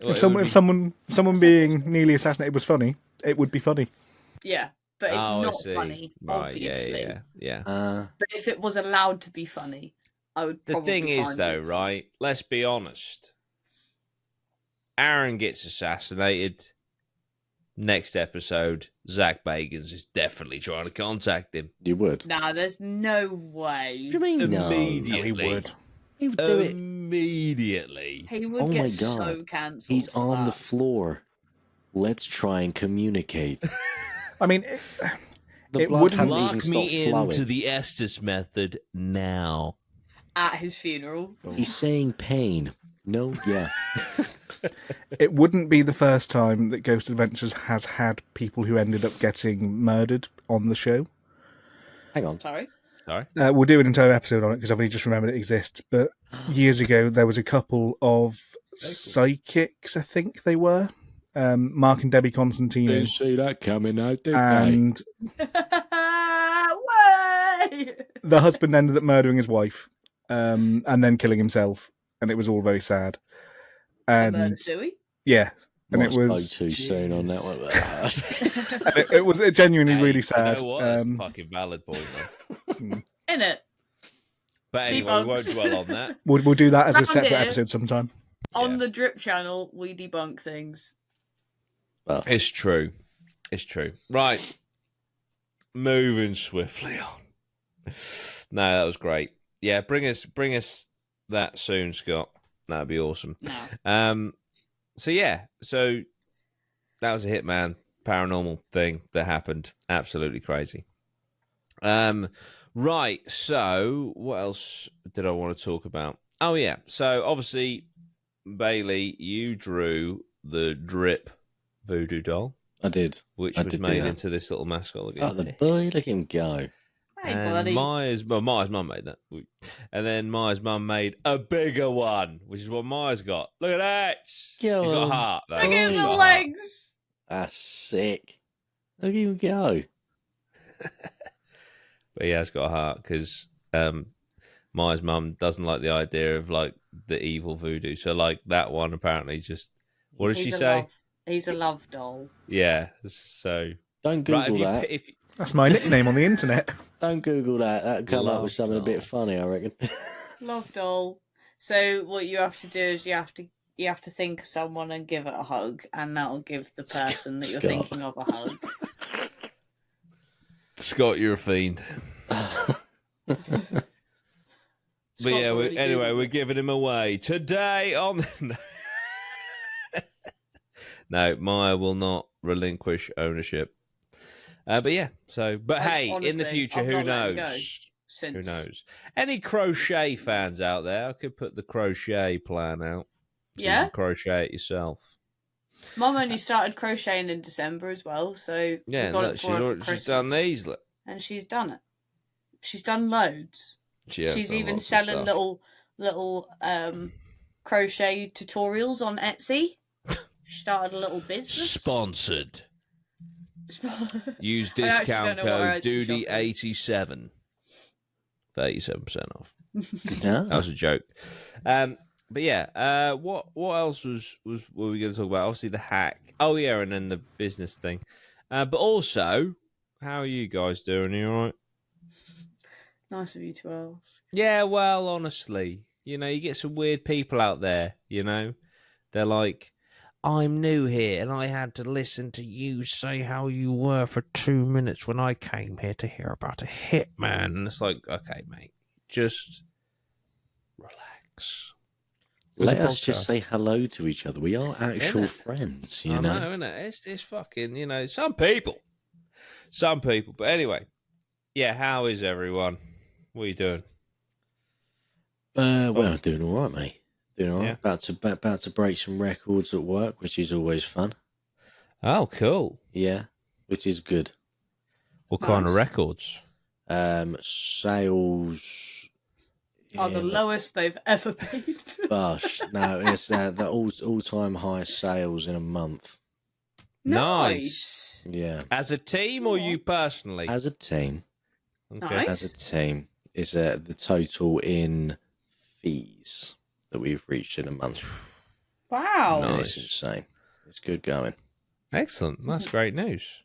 Well, if it would someone being nearly assassinated was funny, it would be funny. Yeah, but it's Oh, I not see. funny, Right, obviously. yeah. But if it was allowed to be funny, I would. The Probably thing is, find though, it. right? Let's be honest. Aaron gets assassinated. Next episode, Zach Bagans is definitely trying to contact him. You would. Nah, there's no way. What do you mean no? Immediately. No, he would. He would do it. Immediately. He would Oh my get God. so cancelled. He's for on the that. floor. Let's try and communicate. I mean, The It blood wouldn't hadn't Lock even stopped me flowing. into the Estes method now. at his funeral. He's saying pain. No, yeah. it wouldn't be the first time that Ghost Adventures has had people who ended up getting murdered on the show. Hang on. Sorry. Sorry? We'll do an entire episode on it because I've only just remembered it exists. But years ago, there was a couple of psychics, I think they were, Mark and Debbie Constantino, see that coming out, did and Way! the husband ended up murdering his wife and then killing himself, and it was all very sad. Murder And Suey? yeah, And Might it have was spoke too soon on that one. and it was genuinely Hey, really sad. You know what? That's a fucking valid point, man. In it. But anyway, we won't dwell on that. We'll do that as a Round separate here. episode sometime. On Yeah. the Drip channel, we debunk things. Well, It's true. It's true. Right. Moving swiftly on. No, that was great. Yeah, bring us that soon, Scott. That'd be awesome. No. So that was a Hitman paranormal thing that happened. Absolutely crazy. Right, so what else did I want to talk about? Oh yeah, so obviously Bailey, you drew the Drip Voodoo doll, I did. which I was did do made that. into this little mascot again. Oh, the boy, look at him go. Hey, And buddy. Maya's mum made that. And then Maya's mum made a bigger one, which is what Maya's got. Look at that. Go He's got a on. heart, though. Look at He's his got a little heart. legs. That's sick. Look at him go. But he has got a heart because Maya's mum doesn't like the idea of like the evil voodoo. So like that one apparently just what did she He's a say? love- He's a love doll. Yeah. So Don't Google right, that. if you, That's my nickname on the internet. Don't Google that. That'll come up Love with something a bit doll. funny, I reckon. Love doll. So what you have to do is you have to think of someone and give it a hug, and that'll give the person that you're Scott. thinking of a hug. Scott, you're a fiend. But yeah, we're giving him away today on. No, Maya will not relinquish ownership. But yeah, but hey, in the Honestly, future, I've who not let him go knows? since. Who knows? Any crochet fans out there? I could put the crochet plan out. So you Yeah? can crochet it yourself. Mum only started crocheting in December as well, so Yeah, we got look, it for her for she's done Christmas. these. Look. And she's done it. She's done loads. She has She's done even lots of selling stuff. little crochet tutorials on Etsy. She started a little business. Sponsored. Use I actually discount don't know what her code Etsy shop Doody87 for 87% off. Yeah. That was a joke. But yeah, what else were we going to talk about? Obviously the hack. Oh yeah, and then the business thing. But also, how are you guys doing? Are you all right? Nice of you to ask. Yeah, well, honestly, you get some weird people out there, They're like, I'm new here and I had to listen to you say how you were for 2 minutes when I came here to hear about a hitman. And it's like, okay, mate, just relax. Let It's a us just podcast. say hello to each other. We are actual Innit? friends, I you know. know, innit? It's fucking, some people. But anyway, yeah, how is everyone? What are you doing? Well, doing all right, mate. Doing all right. Yeah. About to break some records at work, which is always fun. Oh, cool. Yeah, which is good. What kind of Nice. records? Sales. Are the lowest they've ever been. Gosh, no, it's the all-time highest sales in a month. Nice. Yeah, As a team or you personally? as a team, Okay. Nice. as a team, is the total in fees that we've reached in a month. Wow. Nice. And it's insane. It's good going. Excellent. That's great news.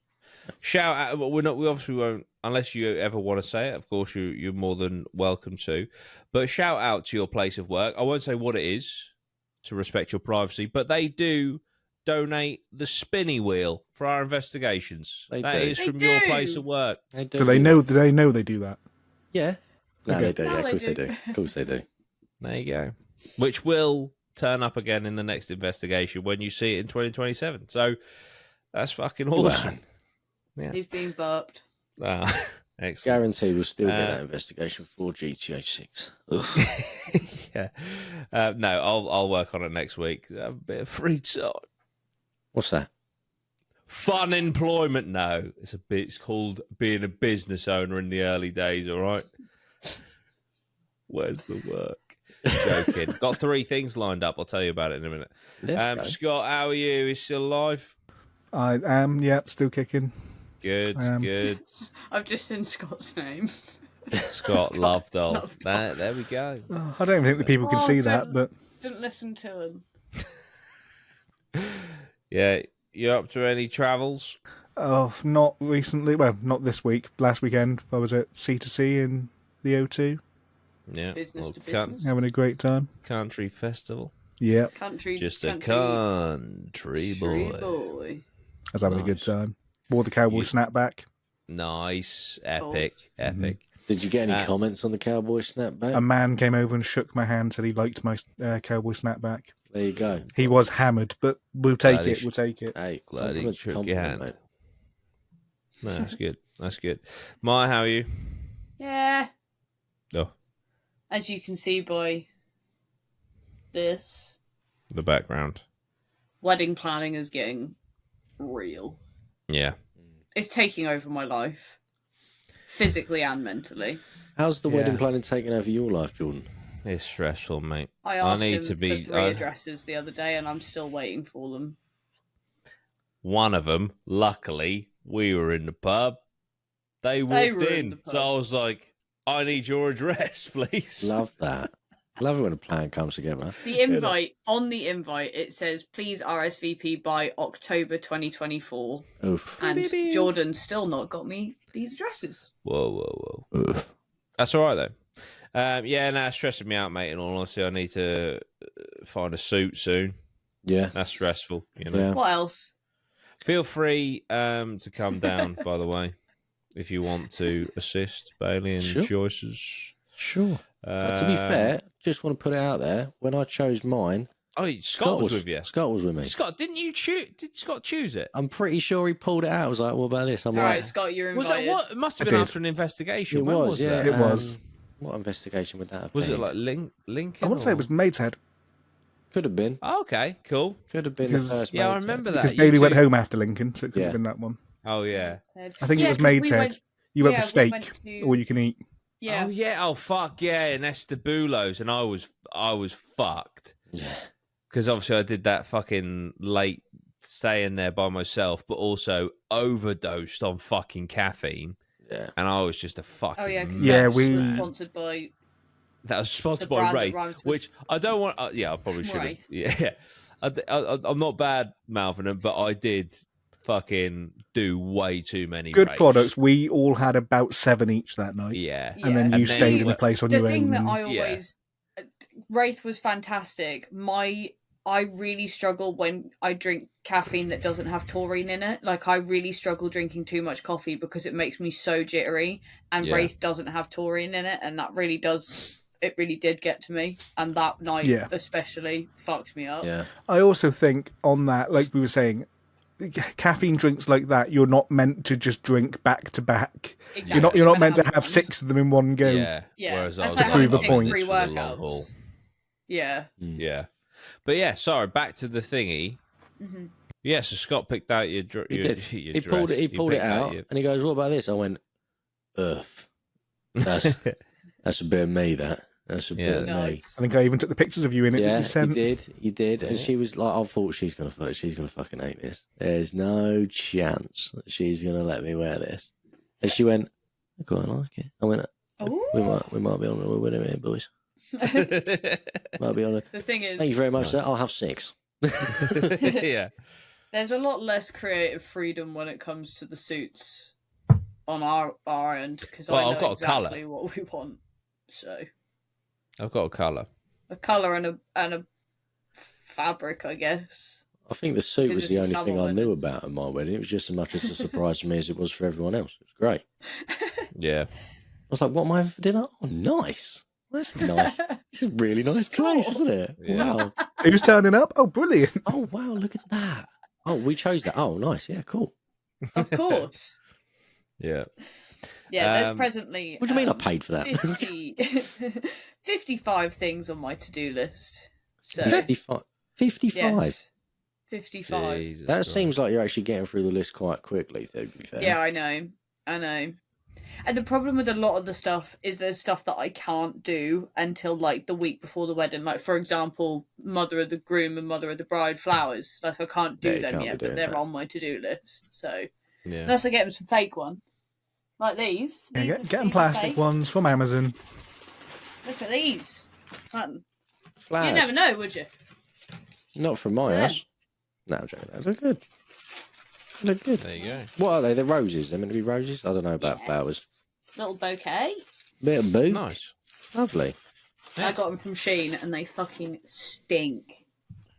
Shout out. We obviously won't, unless you ever want to say it. Of course, you're more than welcome to. But shout out to your place of work. I won't say what it is to respect your privacy, but they do donate the spinny wheel for our investigations. They That do. is They from your do. place of work. Do they know they do that? Yeah. No, Okay. they do. No, Yeah, of they course they do. do. Of course they do. There you go. Which will turn up again in the next investigation when you see it in 2027. So that's fucking awesome. Yeah. He's being burped. Ah, excellent. Guarantee we'll still get that investigation for GTA 6. Yeah. No, I'll work on it next week. Have a bit of free time. What's that? Fun employment. No, it's called being a business owner in the early days. All right. Where's the work? Joking. Got 3 things lined up. I'll tell you about it in a minute. Let's go. Scott, how are you? Is still alive? I am, yep, still kicking. Good, good. I've just seen Scott's name. Scott Lovedoll. Lovedoll. There we go. I don't even think the people can Oh, see don't- that, but Didn't listen to him. Yeah, you up to any travels? Oh, not recently. Well, not this week. Last weekend, I was at C2C in the O2, Yeah, Business well, to business. having a great time. country festival. Yeah, Just a country country boy. boy. I was having a good Nice. time. Wore the cowboy snapback. Nice, epic. Did you get any comments on the cowboy snapback? A man came over and shook my hand, said he liked my cowboy snapback. There you go. He was hammered, but we'll take Glad he it. We'll take it. Hey, Glad he compliment, shook your hand. mate. No, that's good. That's good. Maya, how are you? Yeah. Oh, As you can see by this, the background. wedding planning is getting real. Yeah. It's taking over my life, physically and mentally. How's the wedding planning taking over your life, Jordan? It's stressful, mate. I asked need him to be. for 3 addresses the other day, and I'm still waiting for them. One of them, luckily, we were in the pub. They walked They were in in, the pub. so I was like, "I need your address, please." Love that. Love it when a plan comes together. The invite, on the invite, it says, please RSVP by October 2024. Oof. And Jordan's still not got me these addresses. Whoa. Oof. That's all right though. Yeah, it's stressing me out, mate. In all honesty, I need to find a suit soon. Yeah. That's stressful. You know. Yeah. What else? Feel free to come down, by the way, if you want to assist Bailey in Sure. choices. Sure. But to be fair, just want to put it out there. When I chose mine, Scott was with you. Scott was with me. Scott, didn't you choose? Did Scott choose it? I'm pretty sure he pulled it out. I was like, what about this? I'm All like, right, Scott, you're Was invited. it what? It must have I been did. after an investigation. it When was, was yeah. that? It was. What investigation would that have Was been? it like Lincoln? I want to say it was Maid's Could have been. Oh, okay, cool. Could have been Because- the first. Yeah, I Maid's remember Head. that. because You Bailey went two- home after Lincoln, so it could Yeah. have been that one. Oh yeah. I think it was 'cause Maid's we Head. went- You had yeah, the we steak, went to- all you can eat. Yeah. Oh yeah. Oh fuck yeah. And Estabulo's, and I was fucked Yeah. because obviously I did that fucking late staying there by myself, but also overdosed on fucking caffeine, Yeah. and I was just a fucking Oh, yeah, because Yeah, that was we- sponsored by... That was sponsored The by brand that Wraith, rhymes with- which I don't want. Yeah, I probably should have. Wraith. Yeah, I'm not bad mouthing them, but I did fucking do way too many. Good Wraiths. products. We all had about 7 each that night. Yeah, And then Yeah. you And then stayed you in were- the place on The your thing own. that and- I always... Wraith was fantastic. I really struggle when I drink caffeine that doesn't have taurine in it. Like, I really struggle drinking too much coffee because it makes me so jittery. And Yeah. Wraith doesn't have taurine in it, and that really does... It really did get to me. And that night Yeah. especially fucked me up. Yeah. I also think on that, like we were saying, caffeine drinks like that, you're not meant to just drink back to back. Exactly. You're not When meant to have have one. 6 of them in one go. yeah. Yeah, Whereas that's I was like having like, 6 I'm in this free for the long workouts. haul. Yeah. Yeah, but yeah. Sorry, back to the thingy. Mhm. Yeah, so Scott picked out your. He did. Your He pulled dress. it. He pulled it picked out, your- and he goes, "What about this?" I went, "Ugh, that's a bit of me. That's a bit of me." Nice. I think I even took the pictures of you in it that Yeah, you sent. he did, and Yeah. she was like, "I thought she's gonna fucking hate this. There's no chance that she's gonna let me wear this." And she went, "I quite like it." I went, "We might be on a winner here, boys. Might be on a." The thing is, Thank you very much, sir. I'll have 6. Yeah. there's a lot less creative freedom when it comes to the suits on our end because Well, I know I've got a exactly colour. what we want. So I've got a colour. a color and a fabric, I guess. I think the suit Because was it's the a only summer thing I wedding. knew about at my wedding. It was just as much as a surprise for me as it was for everyone else. It was great. Yeah. I was like, "What am I having for dinner? Oh, nice. That's nice. It's a really nice place, isn't it? Yeah. Wow. Who's turning up? Oh, brilliant. Oh, wow. Look at that. Oh, we chose that. Oh, nice. Yeah, cool. Of course. Yeah. Yeah, there's Um, presently. What do you mean I paid for that? 55 things on my to-do list. So 55. 55. yes, 55. Jesus That Christ. seems like you're actually getting through the list quite quickly, to be fair. Yeah, I know. And the problem with a lot of the stuff is there's stuff that I can't do until like the week before the wedding. Like, for example, mother of the groom and mother of the bride flowers. Like, I can't do Yeah, you them can't be yet, doing but they're that. on my to-do list. So Yeah. unless I get them some fake ones, like these. Yeah, These get are- them these are plastic fake. ones from Amazon. Look at these. Fun. Flowers. You never know, would you? Not from my Yeah. house. No, I'm joking. Those look good. They look good. There you go. What are they? They're roses. They're meant to be roses? I don't know about flowers. Little bouquet. Bit of boot. Nice. Lovely. I got them from Shein and they fucking stink.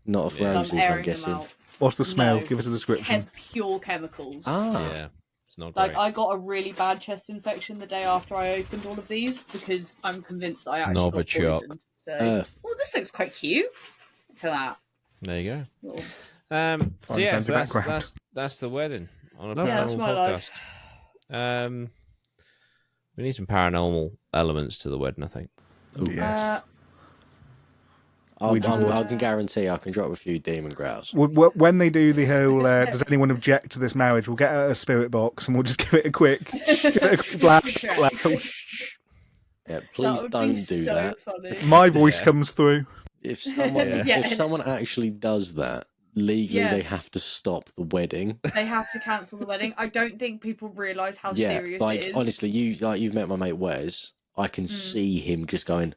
Not of Yeah. roses, I'm I'm airing them guessing. out. What's the smell? No. Give us a description. Pure chemicals. Ah. Yeah. It's not great. Like, I got a really bad chest infection the day after I opened all of these because I'm convinced that I actually got Novichok. poisoned. So, Earth. oh, this looks quite cute. Look at that. There you go. Little- So Fine, yeah, fancy so background. that's the wedding on a Yeah, that's paranormal my podcast. life. We need some paranormal elements to the wedding, I think. Yes. I can guarantee I can drop a few demon growls. When they do the whole, does anyone object to this marriage? We'll get out a spirit box and we'll just give it a quick blast. Yeah, That please would don't be do so that. funny. My voice comes through. If someone Yeah. if someone actually does that, legally Yeah. they have to stop the wedding. They have to cancel the wedding. I don't think people realise how Yeah, serious like it is. honestly, you've met my mate Wes. I can see him just going.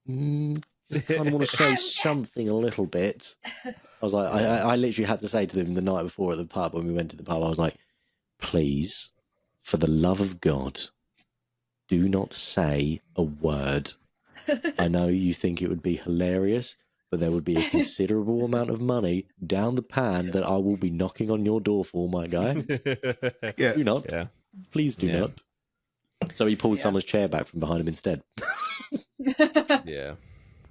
Just kind of want to say something a little bit. I was like, I literally had to say to them the night before at the pub when we went to the pub. I was like, please, for the love of God, do not say a word. I know you think it would be hilarious, but there would be a considerable amount of money down the pan that I will be knocking on your door for, my guy. Yeah. Do not. Yeah. Please do Yeah. not. So he pulled someone's chair back from behind him instead. Yeah.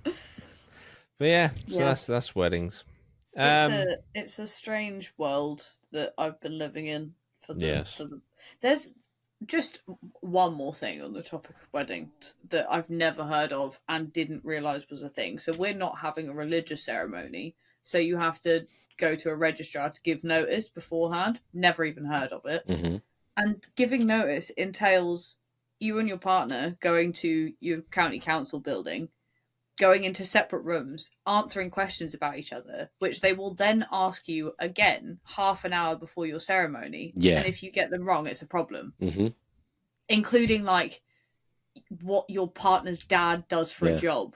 But yeah, so Yeah. that's weddings. It's a strange world that I've been living in for the, Yes. for the. There's just one more thing on the topic of weddings that I've never heard of and didn't realise was a thing. So we're not having a religious ceremony, so you have to go to a registrar to give notice beforehand. Never even heard of it. Mm-hmm. And giving notice entails you and your partner going to your county council building, going into separate rooms, answering questions about each other, which they will then ask you again half an hour before your ceremony. Yeah. And if you get them wrong, it's a problem. Mm-hmm. Including, like, what your partner's dad does for Yeah. a job.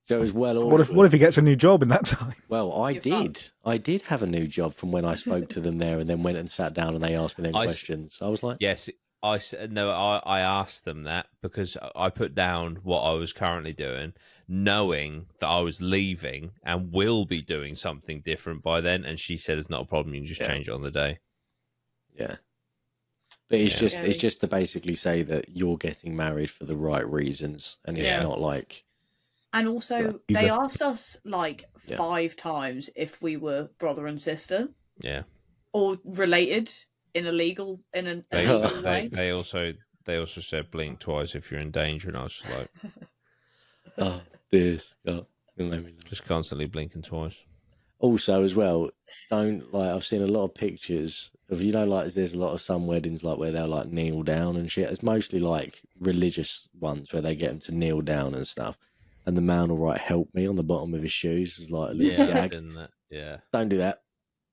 So it was well What if he gets a new job in that time? Well, I You're did. fucked. I did have a new job from when I spoke to them there, and then went and sat down, and they asked me them questions. I was like, Yes, I asked them that because I put down what I was currently doing, knowing that I was leaving and will be doing something different by then. And she said, "It's not a problem. You can just change it on the day." yeah. But it's Yeah. just to basically say that you're getting married for the right reasons, and it's Yeah. not like And also, He's they a- asked us, like, 5 times if we were brother and sister Yeah, or related in a legal way. they also said blink twice if you're in danger, and I was just like, oh, this. God, it made me laugh. just constantly blinking twice. Also, as well, don't like. I've seen a lot of pictures of like there's a lot of some weddings like where they'll like kneel down and shit. It's mostly like religious ones where they get them to kneel down and stuff. And the man will write "help me" on the bottom of his shoes as like a little Yeah, gag. didn't that? Yeah, Don't do that.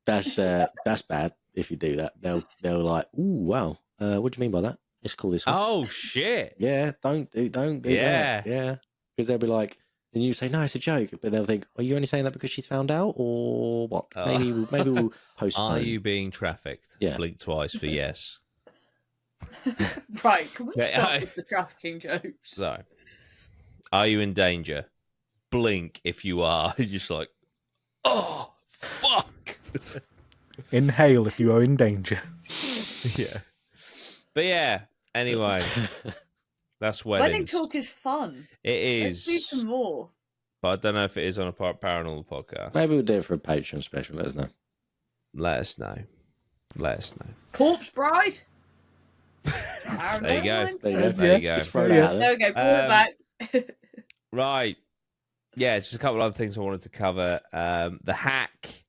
That's bad. If you do that, they'll like, ooh, wow. What do you mean by that? Let's call this off. Oh shit! Yeah, don't do Yeah. that. Yeah, because they'll be like, and you say, no, it's a joke, but they'll think, are you only saying that because she's found out, or what? Oh. Maybe we'll postpone. Are you being trafficked? Yeah. Blink twice for yes. Right, can we Yeah, stop I- with the trafficking jokes? So, are you in danger? Blink if you are. You're just like, oh fuck. Inhale if you are in danger. Yeah. But yeah, anyway, that's Wedding weddings. talk is fun. It Let's do is, some more. but I don't know if it is on a paranormal podcast. Maybe we'll do it for a Patreon special. Let us know. Let us know. Let us know. Corpse Bride? There you go. There you go. There you go. Just throw it Yeah. out There there. we go, pull it back. Right. Yeah, just a couple of other things I wanted to cover. The hack.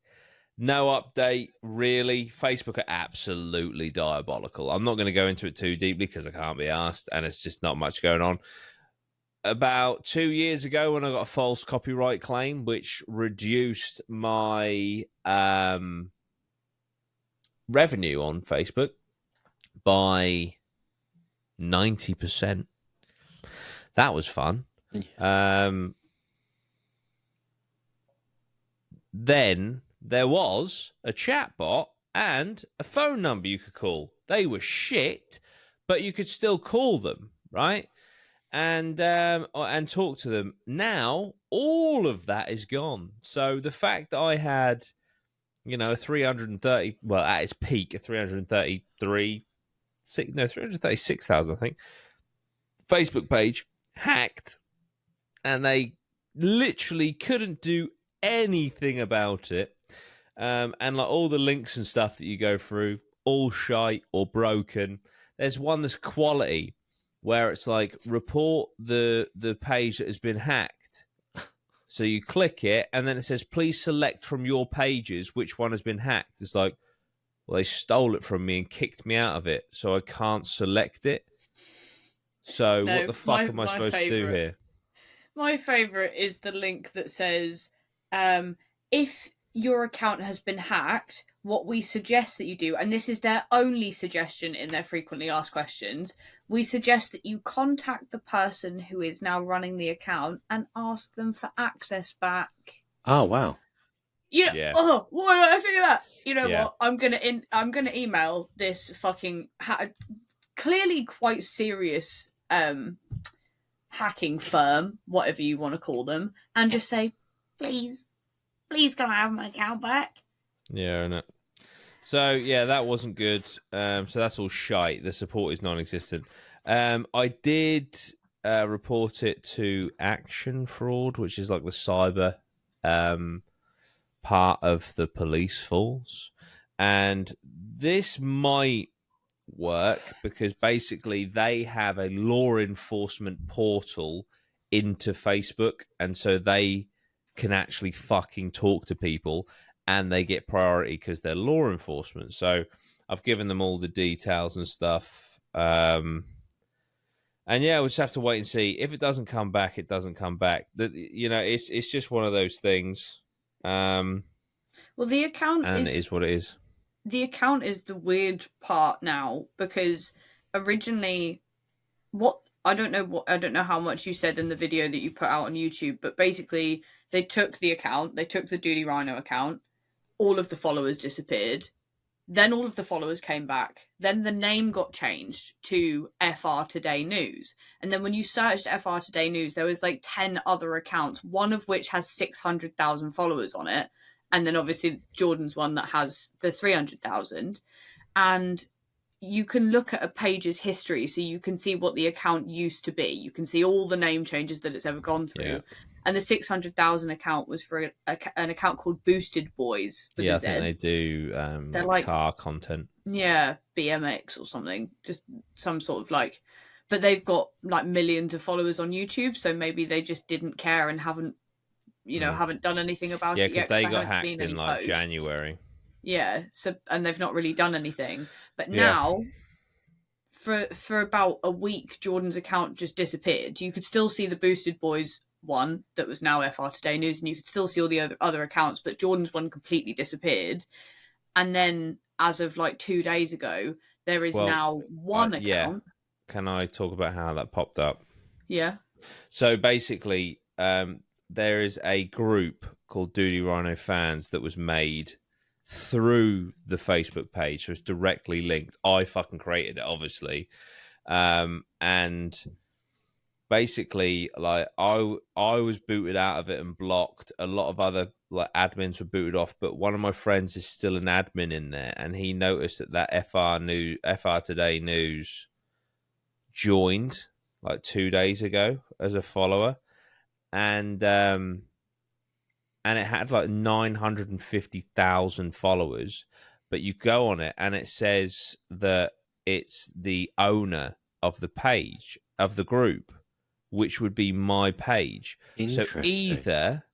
No update, really. Facebook are absolutely diabolical. I'm not going to go into it too deeply because I can't be asked, and it's just not much going on. About 2 years ago, when I got a false copyright claim, which reduced my revenue on Facebook by 90%. That was fun. Then there was a chatbot and a phone number you could call. They were shit, but you could still call them, right? And talk to them. Now all of that is gone. So the fact that I had, 330, well, at its peak, a 336,000, I think, Facebook page hacked, and they literally couldn't do anything about it. And like all the links and stuff that you go through, all shite or broken. There's one that's quality, where it's like, report the page that has been hacked. So you click it, and then it says, please select from your pages which one has been hacked. It's like, well, they stole it from me and kicked me out of it, so I can't select it. So No, what the fuck am I supposed to do here? My favourite is the link that says, if your account has been hacked, what we suggest that you do, and this is their only suggestion in their frequently asked questions, we suggest that you contact the person who is now running the account and ask them for access back. Oh, wow. Yeah. Oh, why did I think of that? You know Yeah. what? I'm gonna email this fucking clearly quite serious hacking firm, whatever you want to call them, and just say, please can I have my account back? Yeah, I know. So yeah, that wasn't good. So that's all shite. The support is non-existent. I did report it to Action Fraud, which is like the cyber part of the police force, and this might work because basically they have a law enforcement portal into Facebook, and so they can actually fucking talk to people, and they get priority because they're law enforcement. So I've given them all the details and stuff. And yeah, we'll just have to wait and see. If it doesn't come back, it doesn't come back. It's just one of those things. Well, the account and it is what it is. The account is the weird part now, because originally, I don't know how much you said in the video that you put out on YouTube, but basically they took the account, they took the Duty Rhino account, all of the followers disappeared, then all of the followers came back, then the name got changed to FR Today News, and then when you searched FR Today News, there was like 10 other accounts, one of which has 600,000 followers on it, and then obviously Jordan's one that has the 300,000, and you can look at a page's history, so you can see what the account used to be. You can see all the name changes that it's ever gone through. Yeah. And the 600,000 account was for an account called Boosted Boys. Yeah, I think they do they're like car content. Yeah, BMX or something. Just some sort of like... But they've got like millions of followers on YouTube, so maybe they just didn't care and haven't done anything about it yet. Yeah, because they got hacked in like posts. January. Yeah, and they've not really done anything. But now, for about a week, Jordan's account just disappeared. You could still see the Boosted Boys one that was now FR Today News, and you could still see all the other accounts, but Jordan's one completely disappeared. And then, as of like 2 days ago, there is now one account. Yeah. Can I talk about how that popped up? Yeah. So basically, there is a group called Duty Rhino Fans that was made through the Facebook page, so it's directly linked. I fucking created it, obviously, and basically, like I was booted out of it and blocked. A lot of other like admins were booted off, but one of my friends is still an admin in there, and he noticed that FR Today News joined like 2 days ago as a follower, and it had like 950,000 followers, but you go on it and it says that it's the owner of the page, of the group, which would be my page. So either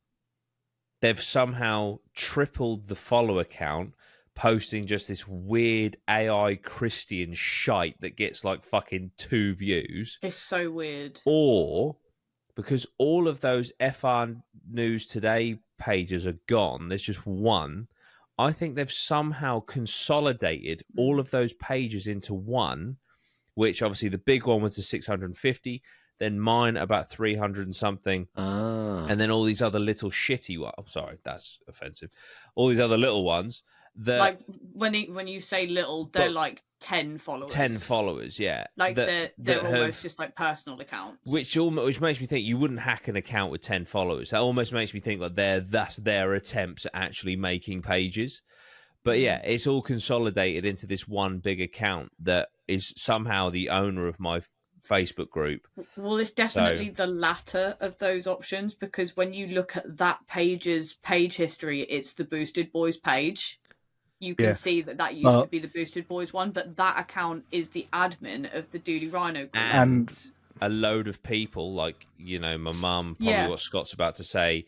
they've somehow tripled the follower count, posting just this weird AI Christian shite that gets like fucking 2 views. It's so weird. Or because all of those FR News Today pages are gone, there's just one. I think they've somehow consolidated all of those pages into one, which obviously the big one was the 650. then mine about 300 and something, and then all these other little shitty ones. Oh, sorry, that's offensive. All these other little ones that, like when you say little, they're like 10 followers. 10 followers, yeah. Like they're almost just like personal accounts. Which makes me think you wouldn't hack an account with 10 followers. That almost makes me think like that's their attempts at actually making pages. But yeah, it's all consolidated into this one big account that is somehow the owner of my Facebook group. Well, it's definitely the latter of those options, because when you look at that page's page history, it's the Boosted Boys page. You can see that used to be the Boosted Boys one, but that account is the admin of the Duty Rhino group. And a load of people, like, you know, my mum, probably what Scott's about to say,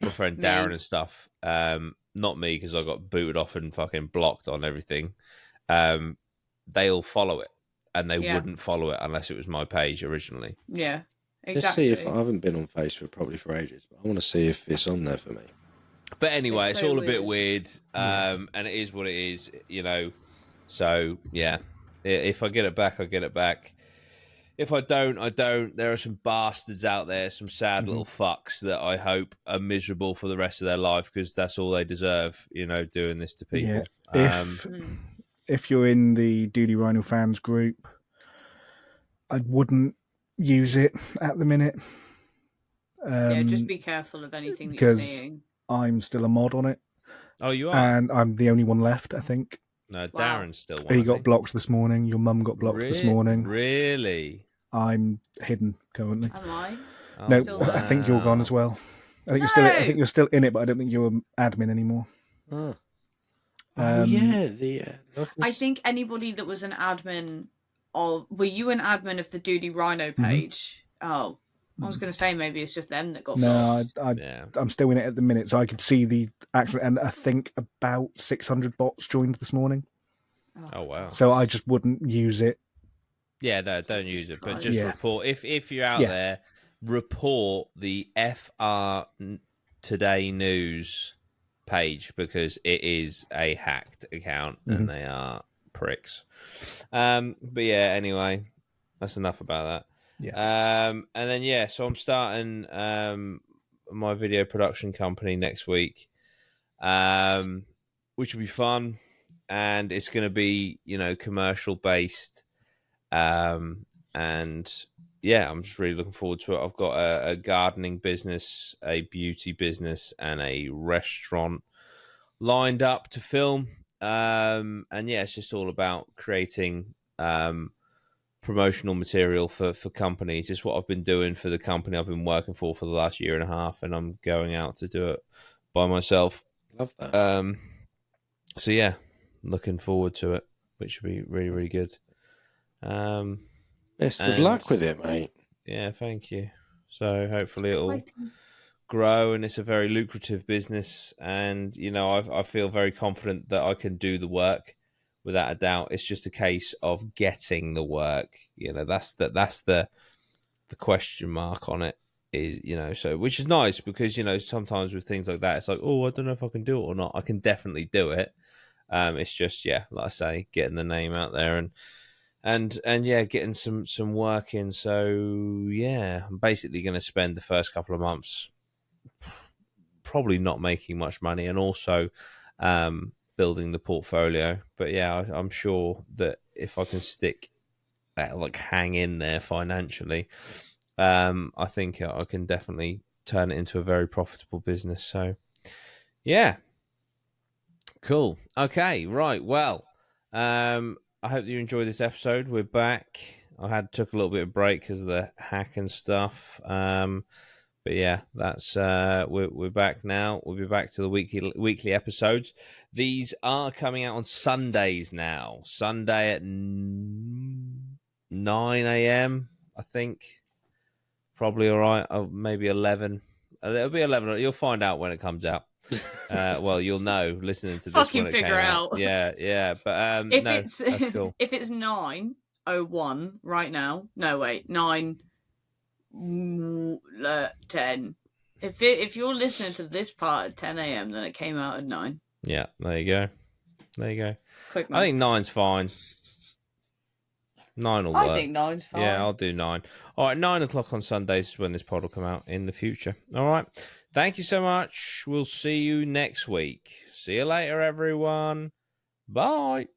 my friend Darren and stuff. Not me, because I got booted off and fucking blocked on everything. They all follow it, and they wouldn't follow it unless it was my page originally. Yeah, exactly. Let's see if I haven't been on Facebook probably for ages, but I want to see if it's on there for me. But anyway, it's all a bit weird, and it is what it is, you know. So yeah, if I get it back, I get it back. If I don't, I don't. There are some bastards out there, some sad little fucks that I hope are miserable for the rest of their life, because that's all they deserve, you know, doing this to people. Yeah. If you're in the Duty Rhino fans group, I wouldn't use it at the minute. Just be careful of anything that you're seeing. I'm still a mod on it. Oh, you are? And I'm the only one left, I think. No, Darren's still one. He got blocked this morning. Your mum got blocked this morning. Really? I'm hidden currently. Am I? No, I think you're gone as well. I think you're still in it, but I don't think you're an admin anymore. Oh, I think anybody that was an admin were you an admin of the Duty Rhino page? Oh, I was going to say maybe it's just them that got blocked. I'm still in it at the minute, so I could see the actual, and I think about 600 bots joined this morning. Oh wow! So I just wouldn't use it. Yeah, no, don't use it, but just report if you're out there. Report the FR Today News page, because it is a hacked account and they are pricks. But yeah, anyway, that's enough about that. Yes. And then so I'm starting my video production company next week, which will be fun, and it's going to be, you know, commercial based, and yeah, I'm just really looking forward to it. I've got a gardening business, a beauty business, and a restaurant lined up to film. And yeah, it's just all about creating promotional material for companies. It's what I've been doing for the company I've been working for the last year and a half, and I'm going out to do it by myself. Love that. So yeah, looking forward to it, which will be really, really good. Best of luck with it, mate. Yeah, thank you. So hopefully it'll grow, and it's a very lucrative business, and you know, I feel very confident that I can do the work without a doubt. It's just a case of getting the work. You know, that's the question mark on it, is, you know, so, which is nice, because, you know, sometimes with things like that, it's like, oh, I don't know if I can do it or not. I can definitely do it. It's just, like I say, getting the name out there and getting some work in. So yeah, I'm basically going to spend the first couple of months probably not making much money, and also building the portfolio. But yeah, I'm sure that if I can hang in there financially, I think I can definitely turn it into a very profitable business. So yeah, cool. Okay, right. Well, I hope that you enjoyed this episode. We're back. Took a little bit of break because of the hack and stuff. But yeah, that's we're back now. We'll be back to the weekly episodes. These are coming out on Sundays now. Sunday at 9 a.m. I think. Probably all right. Maybe 11. It'll be 11. You'll find out when it comes out. Well, you'll know listening to this. Fucking when it figure came out. Yeah. But that's cool. If it's 9:01 right now. No, wait, 9:10. If you're listening to this part at 10 a.m., then it came out at 9. Yeah, there you go. Quick maths. I think 9's fine. 9 will work. I think 9's fine. Yeah, I'll do 9. All right, 9 o'clock on Sundays is when this pod will come out in the future. All right. Thank you so much. We'll see you next week. See you later, everyone. Bye.